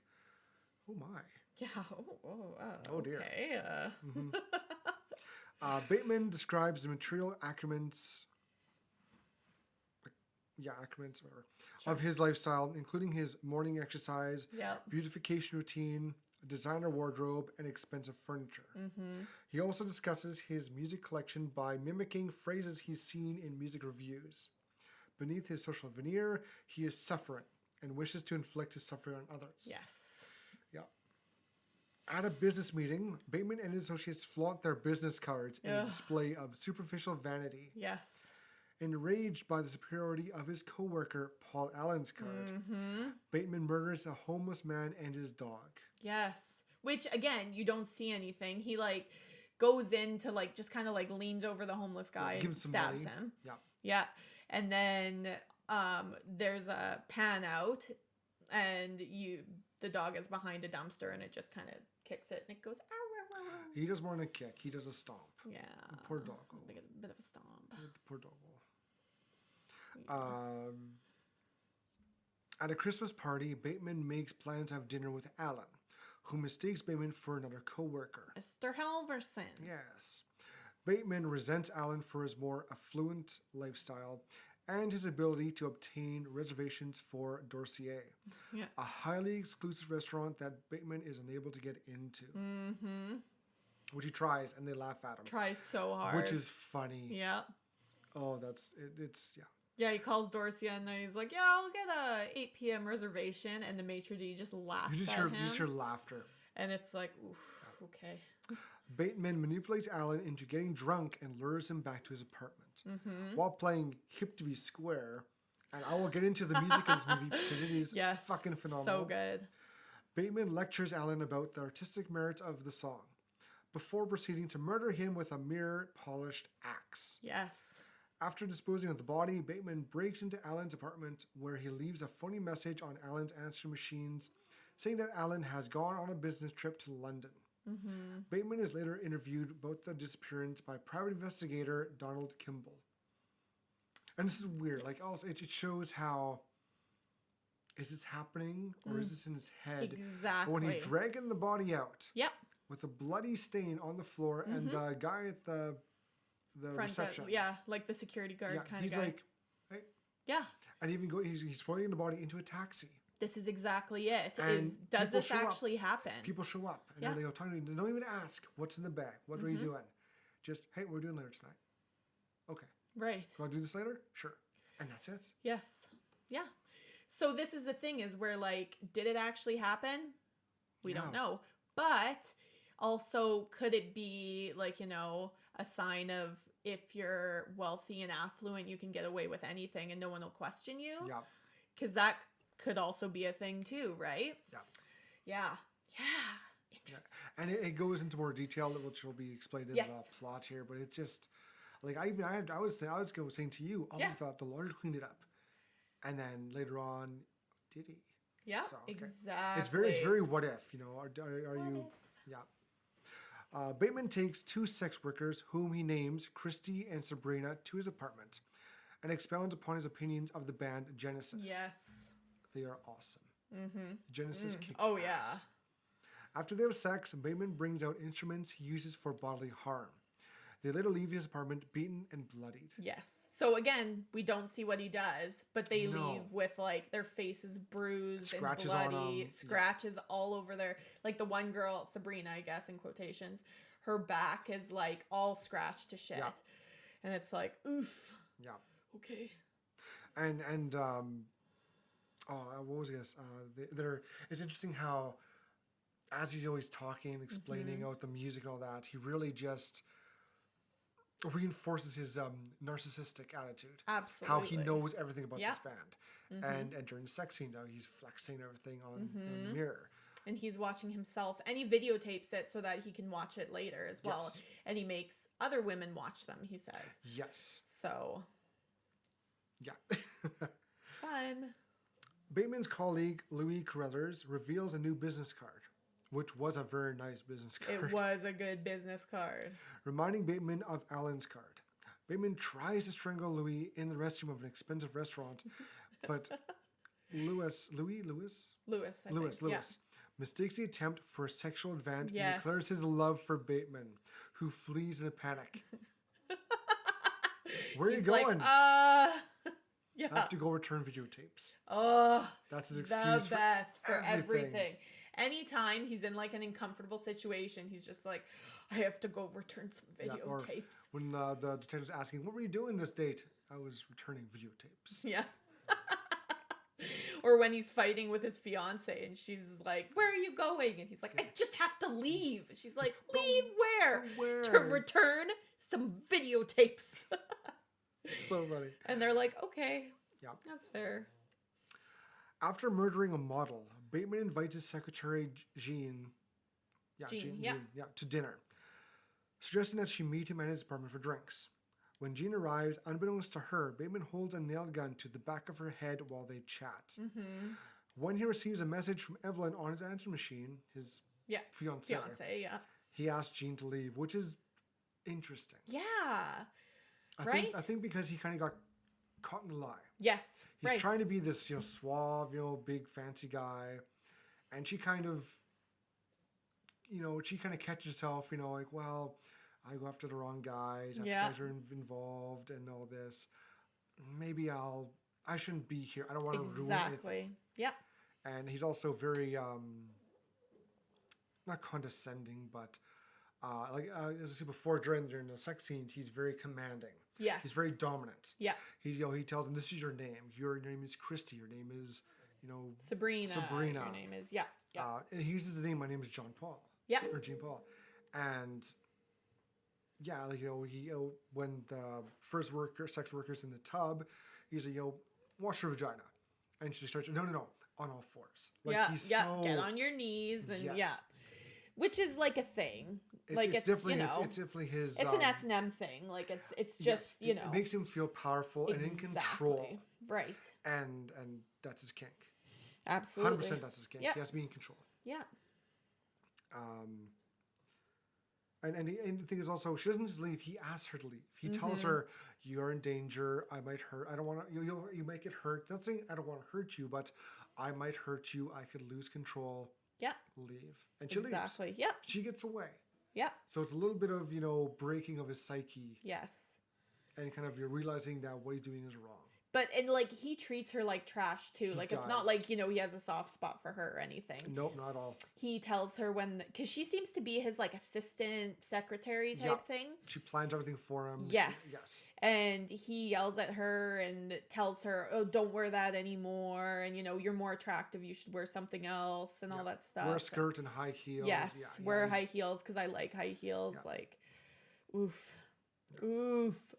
oh my. Yeah. Oh dear. Okay. Bateman describes the material accoutrements, whatever, of his lifestyle, including his morning exercise, beautification routine, designer wardrobe, and expensive furniture. He also discusses his music collection by mimicking phrases he's seen in music reviews. Beneath his social veneer, he is suffering and wishes to inflict his suffering on others. Yes. Yeah. At a business meeting, Bateman and his associates flaunt their business cards in a display of superficial vanity. Yes. Enraged by the superiority of his co-worker, Paul Allen's card, Bateman murders a homeless man and his dog. Yes. Which, again, you don't see anything. He, goes in to, just kind of, leans over the homeless guy and stabs him. Yeah. Yeah. And then there's a pan out, and the dog is behind a dumpster, and it just kind of kicks it, and it goes, ow, ow, ow. He does more than a kick. He does a stomp. Yeah. Poor doggo. A bit of a stomp. Poor doggo. At a Christmas party, Bateman makes plans to have dinner with Alan, who mistakes Bateman for another co-worker. Mr. Halverson. Yes. Bateman resents Alan for his more affluent lifestyle and his ability to obtain reservations for Dossier, a highly exclusive restaurant that Bateman is unable to get into. Which he tries, and they laugh at him. Tries so hard. Which is funny. Yeah. Oh, that's it. It's Yeah, he calls Dorsey and then he's like, "Yeah, I'll get a 8 p.m. reservation," and the maitre d' just laughs at him. You just hear laughter. And it's like, oof, okay. Bateman manipulates Alan into getting drunk and lures him back to his apartment while playing hip to be square. And I will get into the music of this movie because it is fucking phenomenal. So good. Bateman lectures Alan about the artistic merit of the song before proceeding to murder him with a mere polished axe. Yes. After disposing of the body, Bateman breaks into Alan's apartment where he leaves a phony message on Alan's answering machines saying that Alan has gone on a business trip to London. Bateman is later interviewed about the disappearance by private investigator Donald Kimball. And this is weird. Also, it shows how, is this happening or is this in his head? Exactly. But when he's dragging the body out with a bloody stain on the floor and the guy at the front reception. Like the security guard kind of guy. He's like, hey. Yeah. And even he's throwing the body into a taxi. This is exactly it. Does this actually happen? People show up and they don't even ask what's in the bag. What are you doing? Just, hey, we're doing later tonight. Okay. Right. Do I do this later? Sure. And that's it. Yes. Yeah. So this is the thing is where did it actually happen? We don't know. But also, could it be a sign of if you're wealthy and affluent, you can get away with anything and no one will question you? Yeah. Because that could also be a thing too, right? Yeah. Yeah. Interesting. Yeah. And it goes into more detail, which will be explained in the plot here. But it's just I was saying to you, the lawyer cleaned it up, and then later on, did he? Yeah. So, okay. Exactly. It's very what if, Are you? If? Yeah. Bateman takes 2 sex workers, whom he names Christy and Sabrina, to his apartment, and expounds upon his opinions of the band Genesis. Yes. They are awesome. Genesis kicks Oh, ass. yeah. After they have sex, Bateman brings out instruments he uses for bodily harm. They later leave his apartment beaten and bloodied. Yes. So again, we don't see what he does, but they No. leave with like their faces bruised Scratches and on bloody, 'em. scratches all over their, like the one girl, Sabrina, I guess in quotations, her back is like all scratched to shit. Yeah. And it's like, oof. Yeah. Okay. And what was this? It's interesting how, as he's always talking, explaining out the music and all that, he really just reinforces his narcissistic attitude. Absolutely. How he knows everything about Yeah. this band. And during the sex scene, though, he's flexing everything on the mirror. And he's watching himself, and he videotapes it so that he can watch it later as well. Yes. And he makes other women watch them, he says. Yes. So, Yeah. fun. Bateman's colleague, Louis Carruthers, reveals a new business card, which was a very nice business card. It was a good business card. Reminding Bateman of Alan's card. Bateman tries to strangle Louis in the restroom of an expensive restaurant, but Lewis Yeah. mistakes the attempt for a sexual advance and Yes. declares his love for Bateman, who flees in a panic. Where are you He's going? like, yeah. I have to go return videotapes. Oh, That's his excuse the best for everything. everything. Anytime he's in like an uncomfortable situation, he's just like, I have to go return some Or videotapes. when the detective's asking, what were you doing this date? I was returning videotapes. Yeah. Or when he's fighting with his fiance and she's like, where are you going? And he's like, I just have to leave. She's like, leave where? Where? To return some videotapes. So funny. And they're like, okay, Yeah. that's fair. After murdering a model, Bateman invites his secretary, Jean, to dinner, suggesting that she meet him at his apartment for drinks. When Jean arrives, unbeknownst to her, Bateman holds a nailed gun to the back of her head while they chat. When he receives a message from Evelyn on his answering machine, his fiance, he asks Jean to leave, which is interesting. Yeah. I think because he kind of got caught in the lie. Yes. He's trying to be this, suave, big fancy guy, and she kind of, catches herself, like, well, I go after the wrong guys. Guys are involved and all this. Maybe I shouldn't be here. I don't want to ruin anything. Exactly. Yeah. And he's also very, not condescending, but as I said before, during the sex scenes, he's very commanding. Yes. He's very dominant. Yeah. He tells him, this is your name. Your name is Christy. Your name is, Sabrina. Your name is, yeah. And he uses the name, my name is John Paul. Yeah. Or Jean Paul. And when the first sex worker's in the tub, he's like, wash your vagina. And she starts, no, on all fours. So, get on your knees and yes. Which is like a thing. It's definitely his. It's an S&M thing. Like it's just, it makes him feel powerful and in control. Right. And that's his kink. Absolutely. 100% that's his kink. Yep. He has to be in control. Yeah. And the thing is also, she doesn't just leave. He asks her to leave. He tells her, "You're in danger. I might hurt. I don't want to. You might get hurt. Not saying I don't want to hurt you, but I might hurt you. I could lose control. Yeah. Leave." And she leaves. Exactly. Yeah. She gets away. Yeah. So it's a little bit of breaking of his psyche. Yes. And kind of you're realizing that what he's doing is wrong. But he treats her like trash too. It's not like, he has a soft spot for her or anything. Nope, not at all. He tells her because she seems to be his assistant secretary type thing. She plans everything for him. Yes. And he yells at her and tells her, oh, don't wear that anymore. And, you're more attractive. You should wear something else and all that stuff. Wear a skirt and high heels. Yes. Wear high heels because I like high heels. Yeah. Oof. Yeah. Oof.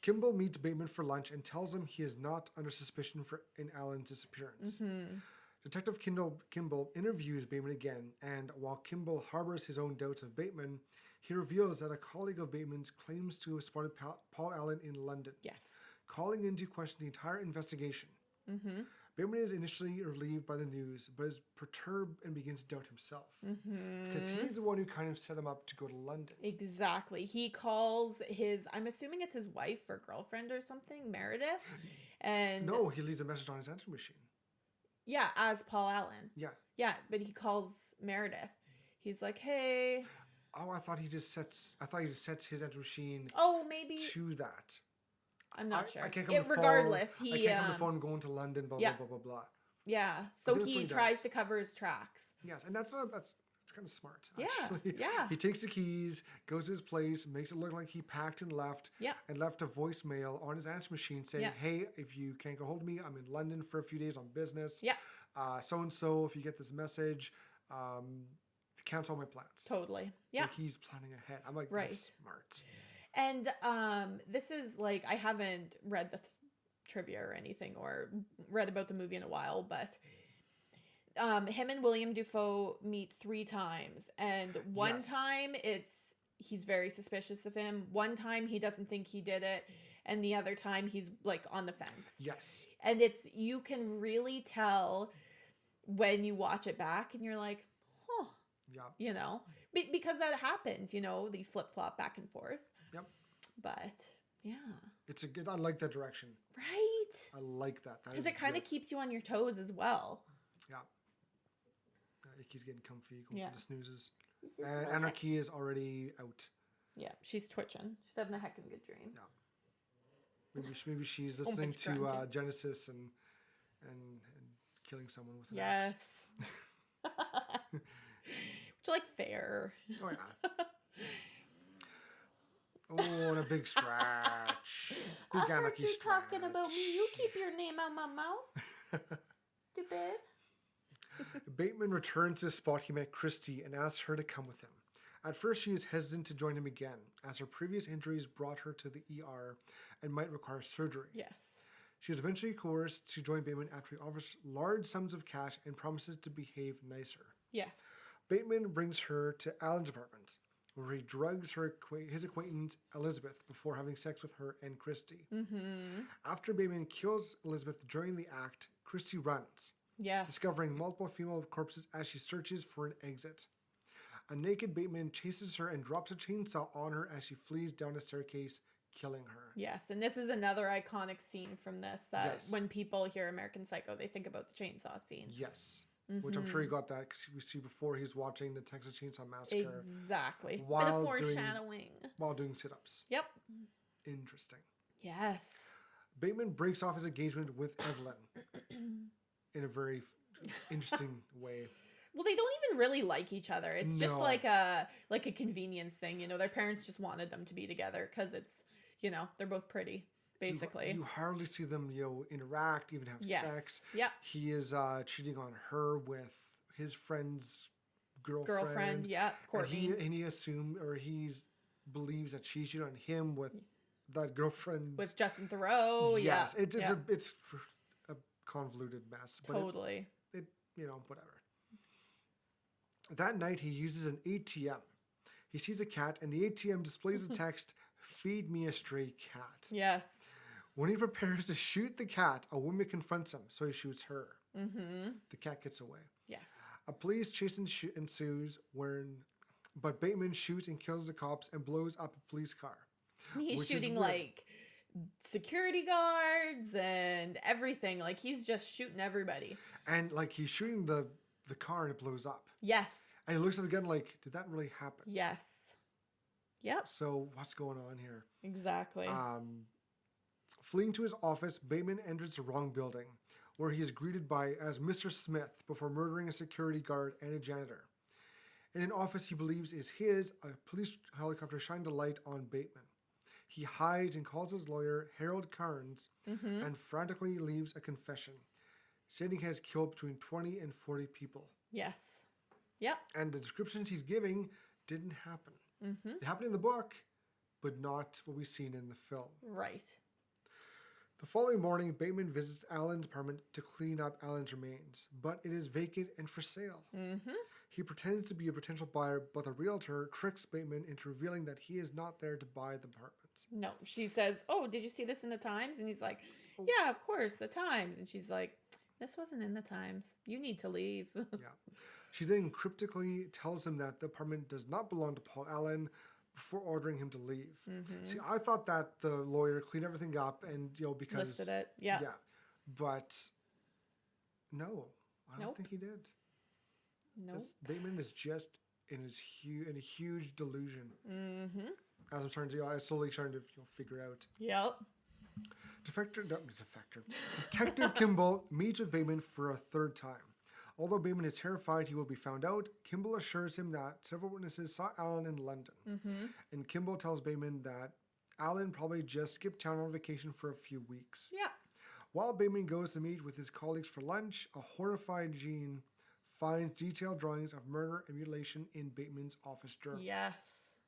Kimball meets Bateman for lunch and tells him he is not under suspicion in Alan's disappearance. Detective Kimball interviews Bateman again, and while Kimball harbors his own doubts of Bateman, he reveals that a colleague of Bateman's claims to have spotted Paul Allen in London. Yes. Calling into question the entire investigation. Mm-hmm. Bateman is initially relieved by the news, but is perturbed and begins to doubt himself. Because he's the one who kind of set him up to go to London. Exactly. He calls I'm assuming it's his wife or girlfriend or something, Meredith. And no, he leaves a message on his answering machine. Yeah, as Paul Allen. Yeah. Yeah, but he calls Meredith. He's like, hey. Oh, I thought he just sets his answering machine maybe to that. I'm not sure. I can't come on the regardless, phone. I can't come on the phone going to London, blah, blah, blah, blah, blah. Yeah, so he tries to cover his tracks. Yes, and that's kind of smart, actually. Yeah. He takes the keys, goes to his place, makes it look like he packed and left, and left a voicemail on his answer machine saying, hey, if you can't get hold of me, I'm in London for a few days on business. Yeah. So-and-so, if you get this message, cancel my plans. Totally. Yeah. Like he's planning ahead. I'm like, that's smart. And this is like, I haven't read the trivia or anything or read about the movie in a while, but him and William Dafoe meet 3 times. And one time he's very suspicious of him. One time he doesn't think he did it. And the other time he's like on the fence. Yes. And you can really tell when you watch it back and you're like, huh. Yeah. You know, because that happens, you know, the flip-flop back and forth. Yep. But yeah. I like that direction. Right. I like that. Because it kind of keeps you on your toes as well. Yeah. Icky's getting comfy, going for the snoozes. And Anarchy is already out. Yeah, she's twitching. She's having a heckin' good dream. Yeah. Maybe she's listening to Genesis and killing someone with an axe. Which like fair. Oh yeah. Oh, and a big scratch. Big I heard Anarchy you scratch. talking about me. You keep your name out my mouth. Stupid. Bateman returns to the spot he met Christy and asks her to come with him. At first, she is hesitant to join him again, as her previous injuries brought her to the ER and might require surgery. Yes. She is eventually coerced to join Bateman after he offers large sums of cash and promises to behave nicer. Yes. Bateman brings her to Alan's apartment, where he drugs his acquaintance Elizabeth before having sex with her and Christy. Mm-hmm. After Bateman kills Elizabeth during the act, Christy runs. Yes. Discovering multiple female corpses as she searches for an exit. A naked Bateman chases her and drops a chainsaw on her as she flees down a staircase, killing her. Yes, and this is another iconic scene from this that when people hear American Psycho, they think about the chainsaw scene. Yes. Mm-hmm. Which I'm sure he got that because we see before he's watching the Texas Chainsaw Massacre. Exactly. Bit of foreshadowing. While doing sit-ups. Yep. Interesting. Yes. Bateman breaks off his engagement with Evelyn in a very interesting way. Well, they don't even really like each other. It's just like a convenience thing, you know. Their parents just wanted them to be together because it's, you know, they're both pretty, basically. You hardly see them, you know, interact, even have sex. Yeah. He is cheating on her with his friend's girlfriend. Yeah, Courtney. And he believes that she's cheating on him with that girlfriend. With Justin Theroux. Yes, yeah. it's a convoluted mess. Totally. But you know, whatever. That night, he uses an ATM. He sees a cat, and the ATM displays the text, "Feed me a stray cat." Yes. When he prepares to shoot the cat, a woman confronts him, so he shoots her. Mm-hmm. The cat gets away. Yes. A police chase ensues, but Bateman shoots and kills the cops and blows up a police car. He's shooting like security guards and everything. Like he's just shooting everybody. And like he's shooting the car and it blows up. Yes. And he looks at the gun like, did that really happen? Yes. Yep. So what's going on here? Exactly. Fleeing to his office, Bateman enters the wrong building, where he is greeted as Mr. Smith before murdering a security guard and a janitor. In an office he believes is his, a police helicopter shined a light on Bateman. He hides and calls his lawyer, Harold Carnes, and frantically leaves a confession, stating he has killed between 20 and 40 people. Yes. Yep. And the descriptions he's giving didn't happen. Mm-hmm. They happened in the book, but not what we've seen in the film. Right. The following morning, Bateman visits Alan's apartment to clean up Alan's remains, but it is vacant and for sale. Mm-hmm. He pretends to be a potential buyer, but the realtor tricks Bateman into revealing that he is not there to buy the apartment. No, she says, "Oh, did you see this in the Times?" And he's like, Yeah, of course, the Times. And she's like, this wasn't in the Times. You need to leave. Yeah. She then cryptically tells him that the apartment does not belong to Paul Allen before ordering him to leave. See, I thought that the lawyer cleaned everything up and, because... Listed it, yeah. Yeah. But, no, I don't think he did. Nope. Bateman is just in a huge delusion. As I'm slowly starting to figure out. Yep. Detective Kimball meets with Bateman for a third time. Although Bateman is terrified he will be found out, Kimball assures him that several witnesses saw Alan in London. And Kimball tells Bateman that Alan probably just skipped town on vacation for a few weeks. Yeah. While Bateman goes to meet with his colleagues for lunch, a horrified Jean finds detailed drawings of murder and mutilation in Bateman's office journal. Yes.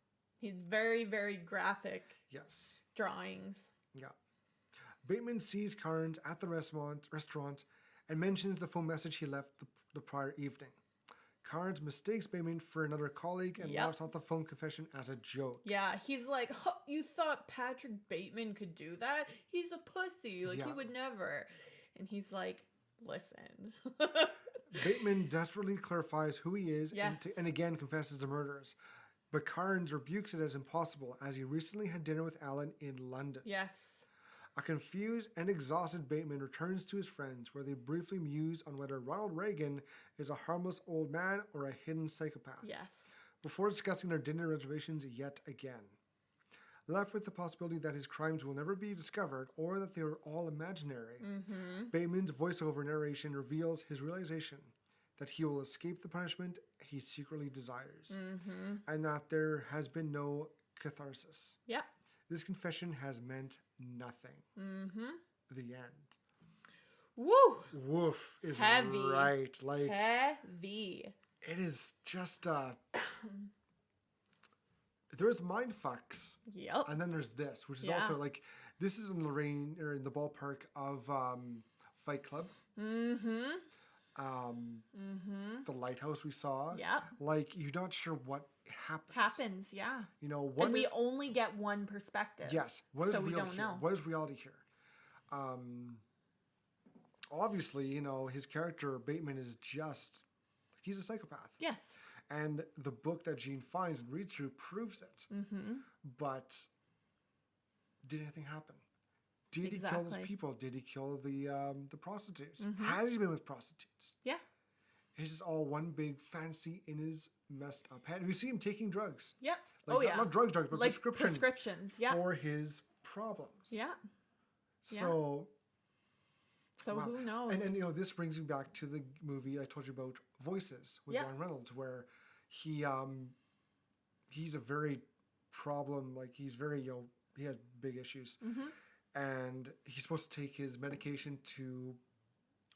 He's very, very graphic. Yes. Drawings. Yeah. Bateman sees Carnes at the restaurant and mentions the phone message he left the prior evening. Carnes mistakes Bateman for another colleague and laughs off the phone confession as a joke. Yeah, he's like, oh, you thought Patrick Bateman could do that? He's a pussy. He would never. And he's like, listen. Bateman desperately clarifies who he is Yes. and again confesses the murders. But Carnes rebukes it as impossible as he recently had dinner with Alan in London. Yes. A confused and exhausted Bateman returns to his friends where they briefly muse on whether Ronald Reagan is a harmless old man or a hidden psychopath. Yes. Before discussing their dinner reservations yet again. Left with the possibility that his crimes will never be discovered or that they are all imaginary, Bateman's voiceover narration reveals his realization that he will escape the punishment he secretly desires, and that there has been no catharsis. Yep. This confession has meant nothing. The end. Woo! Woof is Heavy. right. Like heavy. It is just there's mind fucks. Yep. And then there's this, which is also like this is in Lorraine or in the ballpark of Fight Club. The lighthouse we saw. Yeah. Like you're not sure what happens. Yeah. What and we only get one perspective. Yes. So we don't know. What is reality here? Obviously, his character Bateman is just he's a psychopath. Yes. And the book that Jean finds and reads through proves it. But did anything happen? Did he kill those people? Did he kill the prostitutes? Has he been with prostitutes? Yeah. It's just all one big fancy in his messed up head. We see him taking drugs. Yeah. Like, not drugs, but like prescriptions. Yeah. For his problems. Yeah. So. So wow. who knows? And this brings me back to the movie I told you about, Voices, with Ryan Reynolds, where he's a very problem, like he's very, he has big issues. And he's supposed to take his medication to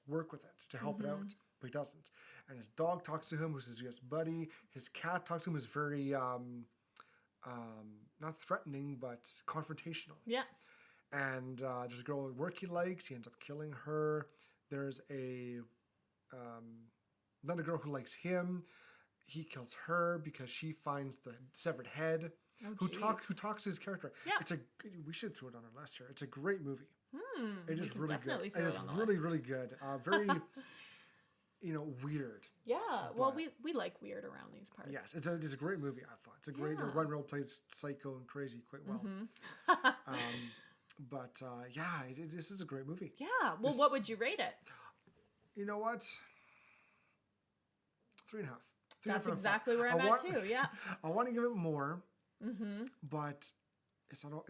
work with it, to help it out, but he doesn't. And his dog talks to him, who's his best buddy. His cat talks to him, who's very, not threatening, but confrontational. Yeah. And there's a girl at work he likes. He ends up killing her. There's another girl who likes him. He kills her because she finds the severed head. Who talks to his character. Yeah. We should throw it on our list here. It's a great movie. It is really good. It is really, really good. Very, weird. Yeah. Well, we like weird around these parts. Yes. It's a great movie, I thought. It's a great, Ryan Reynolds plays psycho and crazy quite well. But this is a great movie. Yeah. Well, what would you rate it? You know what? 3.5. That's exactly where I'm at too. Yeah. I want to give it more. But it's not.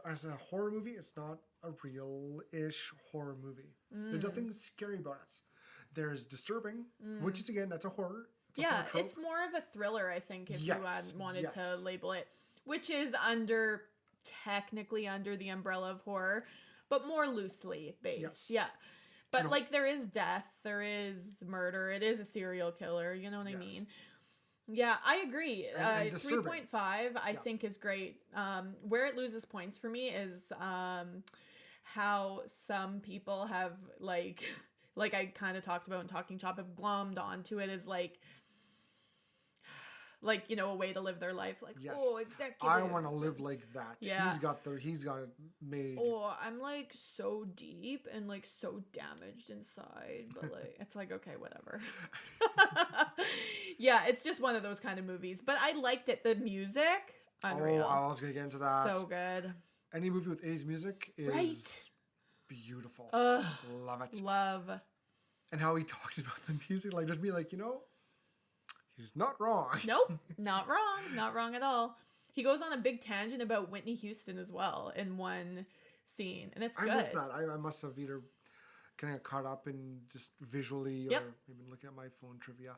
As a horror movie, it's not a real-ish horror movie. There's nothing scary about it. There's disturbing, which is again that's a horror. It's more of a thriller, I think, if you wanted to label it, which is technically under the umbrella of horror, but more loosely based. Yes. Yeah. But there is death, there is murder, it is a serial killer. You know what I mean? Yeah, I agree. 3.5 I think is great. Where it loses points for me is how some people have like I kind of talked about in Talking Chop have glommed onto it as like like, you know, a way to live their life. Like, Yes. oh, executives. I want to live like that. Yeah. He's got it made. Oh, I'm like so deep and like so damaged inside, but like it's like, okay, whatever. Yeah, it's just one of those kind of movies. But I liked it. The music, unreal. Oh, I was gonna get into that. So good. Any movie with 80s music is beautiful. Love it. Love. And how he talks about the music, like just be like, you know, he's not wrong. Nope, not wrong. Not wrong at all. He goes on a big tangent about Whitney Houston as well in one scene, and it's good. I missed that. I must have either kind of got caught up in just visually or maybe looking at my phone trivia.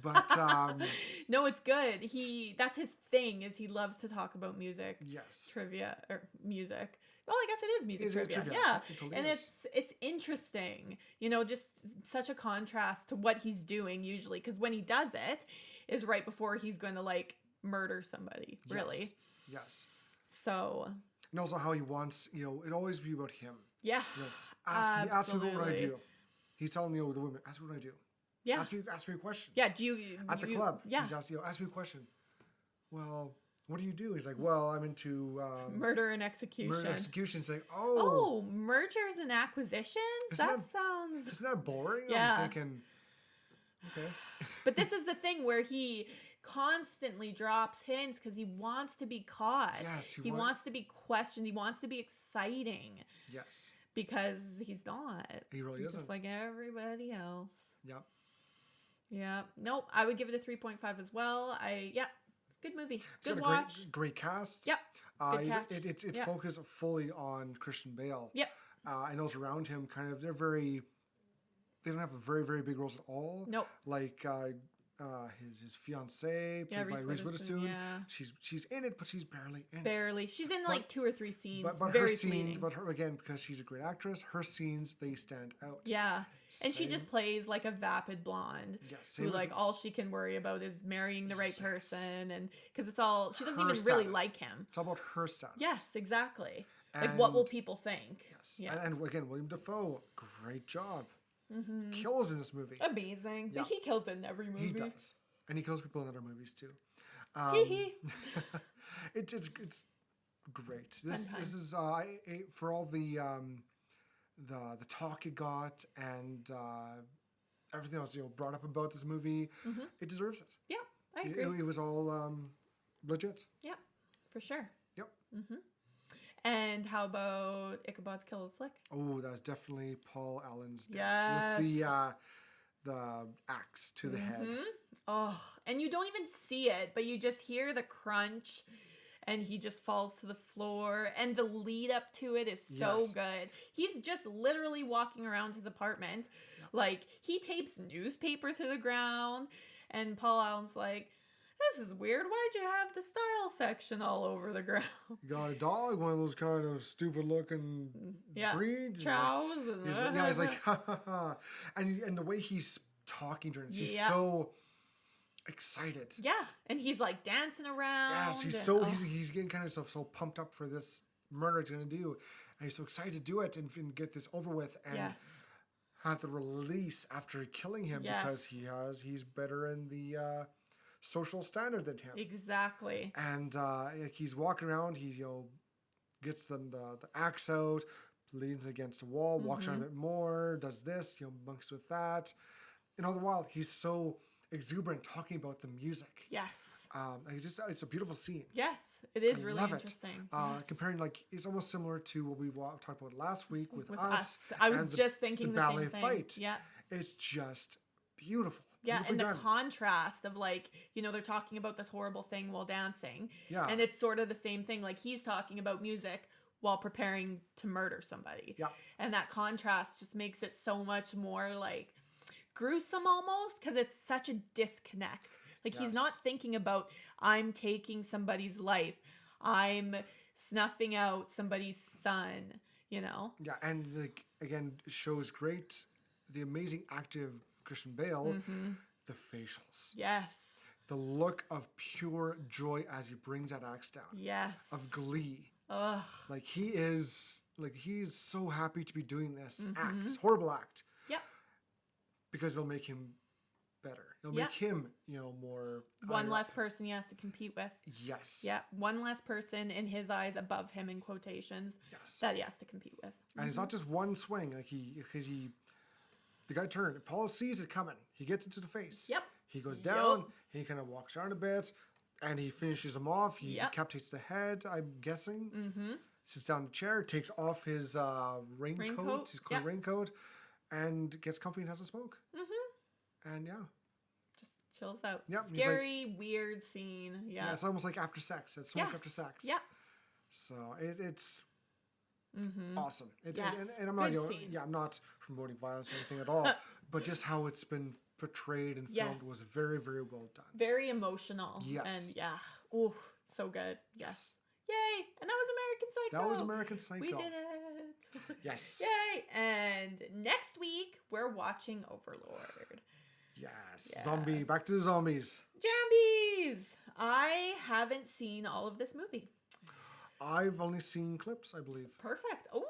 But no, it's good. That's his thing, is he loves to talk about music. Yes. Trivia or music. Well, I guess it is music trivia. Yeah. It totally and is. It's interesting, you know, just such a contrast to what he's doing usually, because when he does it is right before he's going to like murder somebody, really. Yes. So. And also how he wants, you know, it always be about him. Yeah. You know, ask me what I do. He's telling the women, ask me what I do. Yeah. Ask me a question. Yeah. Do you at the club? Yeah. He's asking, ask me a question. Well, what do you do? He's like, well, I'm into murder and execution. Murder and execution. It's like, mergers and acquisitions. Sounds. Isn't that boring? Yeah. I'm thinking, okay. But this is the thing where he constantly drops hints because he wants to be caught. Yes, he wants to be questioned. He wants to be exciting. Yes. Because he's not. He really isn't. Just like everybody else. Yep. Yeah. Nope. I would give it a 3.5 as well. It's a good movie. Good watch. Great cast. Yep. Good catch. It's focused fully on Christian Bale. Yep. And those around him they don't have a very, very big roles at all. Nope. Like his fiancée, played by Reese Witherspoon. Yeah. She's in it, but she's barely in it. Barely. She's in like 2 or 3 scenes. But very her scenes, fleeting. but her, again, because she's a great actress, her scenes, they stand out. Yeah. And she just plays like a vapid blonde. Yes. Who like all she can worry about is marrying the right person, and because it's all she doesn't even really like him. It's all about her status. Yes, exactly. Like what will people think? Yes. Yeah. And again, William Dafoe, great job. Mm-hmm. Kills in this movie. Amazing. Yeah. He kills in every movie. He does. And he kills people in other movies too. It's great. This is for all the talk it got and everything else brought up about this movie. Mm-hmm. It deserves it. Yeah, I agree. It was all legit. Yeah, for sure. Yep. Mm-hmm. And how about Ichabod's Kill the Flick? Oh, that's definitely Paul Allen's death. Yes. With the axe to the head. Oh, and you don't even see it, but you just hear the crunch and he just falls to the floor. And the lead up to it is so good. He's just literally walking around his apartment. Yep. Like, he tapes newspaper to the ground. And Paul Allen's like, this is weird. Why'd you have the style section all over the ground? You got a dog, one of those kind of stupid looking breeds. Chows. He's like, ha ha ha. And the way he's talking during this, he's so excited. Yeah, and he's like dancing around. Yes, he's getting kind of so pumped up for this murder he's going to do. And he's so excited to do it and get this over with and have the release after killing him because he's better in the social standard than him. Exactly. And he's walking around, he gets the axe out, leans against the wall, walks around a bit more, does this, bunks with that. And all the while, he's so exuberant talking about the music. Yes. It's a beautiful scene. Yes, it is really interesting. Comparing, it's almost similar to what we talked about last week with Us. I was just thinking the ballet same thing. Fight. Yeah. It's just beautiful. Yeah, beautiful and done. the contrast of they're talking about this horrible thing while dancing. Yeah. And it's sort of the same thing. Like, he's talking about music while preparing to murder somebody. Yeah. And that contrast just makes it so much more gruesome almost, because it's such a disconnect. He's not thinking about, I'm taking somebody's life, I'm snuffing out somebody's son, Yeah, and again, shows great, the amazing active Christian Bale, the facials. Yes. The look of pure joy as he brings that axe down. Yes. Of glee. Ugh. He's so happy to be doing this act, horrible act. Yep. Because it'll make him better. It'll make him, more... One less person he has to compete with. Yes. Yeah, one less person in his eyes above him in quotations that he has to compete with. And it's not just one swing. Like the guy turned. Paul sees it coming. He gets it to the face. Yep. He goes down. He kind of walks around a bit, and he finishes him off. He decapitates the head, I'm guessing. Mm-hmm. Sits down in the chair, takes off his raincoat, his clear raincoat, and gets comfy and has a smoke. Mm-hmm. And just chills out. Yep. Scary, weird scene. Yeah. Yeah, it's almost like after sex. It's smoke after sex. Yeah. So it's awesome. And I'm not, not, I'm not promoting violence or anything at all, but just how it's been portrayed and filmed was very, very well done. Very emotional. Yes. And so good. Yes. Yay! And that was American Psycho. That was American Psycho. We did it. Yes. Yay! And next week we're watching Overlord. Yes. Zombie. Back to the zombies. Jambies! I haven't seen all of this movie. I've only seen clips, I believe. Perfect. Oh,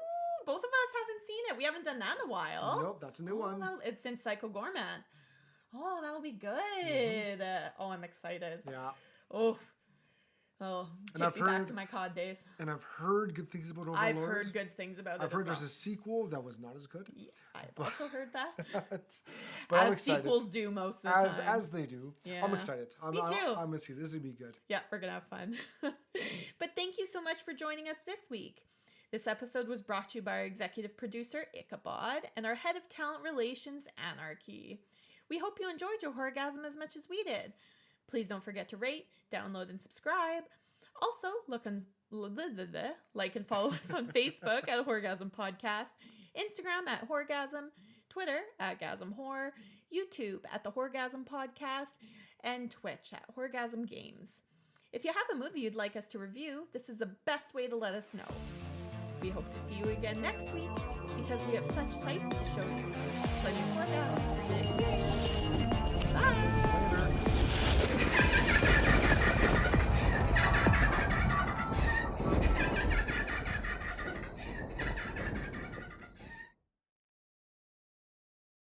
both of us haven't seen it. We haven't done that in a while. Nope, that's a new one. It's since Psycho Gorman. Oh, that'll be good. Oh, I'm excited. Yeah. Oh, take me back to my COD days. And I've heard good things about Overlord. I've heard good things about it. I've heard there's a sequel that was not as good. Yeah, I've also heard that. But as sequels do most of the time. As they do. Yeah. I'm excited. Me too. I'm going to see this. This is going to be good. Yeah, we're going to have fun. But thank you so much for joining us this week. This episode was brought to you by our executive producer, Ichabod, and our head of talent relations, Anarchy. We hope you enjoyed your Horr-Gasm as much as we did. Please don't forget to rate, download, and subscribe. Also, like and follow us on Facebook at Horr-Gasm Podcast, Instagram at Horr-Gasm, Twitter at Gasm Horror, YouTube at the Horr-Gasm Podcast, and Twitch at Horr-Gasm Games. If you have a movie you'd like us to review, this is the best way to let us know. We hope to see you again next week because we have such sights to show you. Plenty more Horr-Gasms for you to experience. Bye! Later.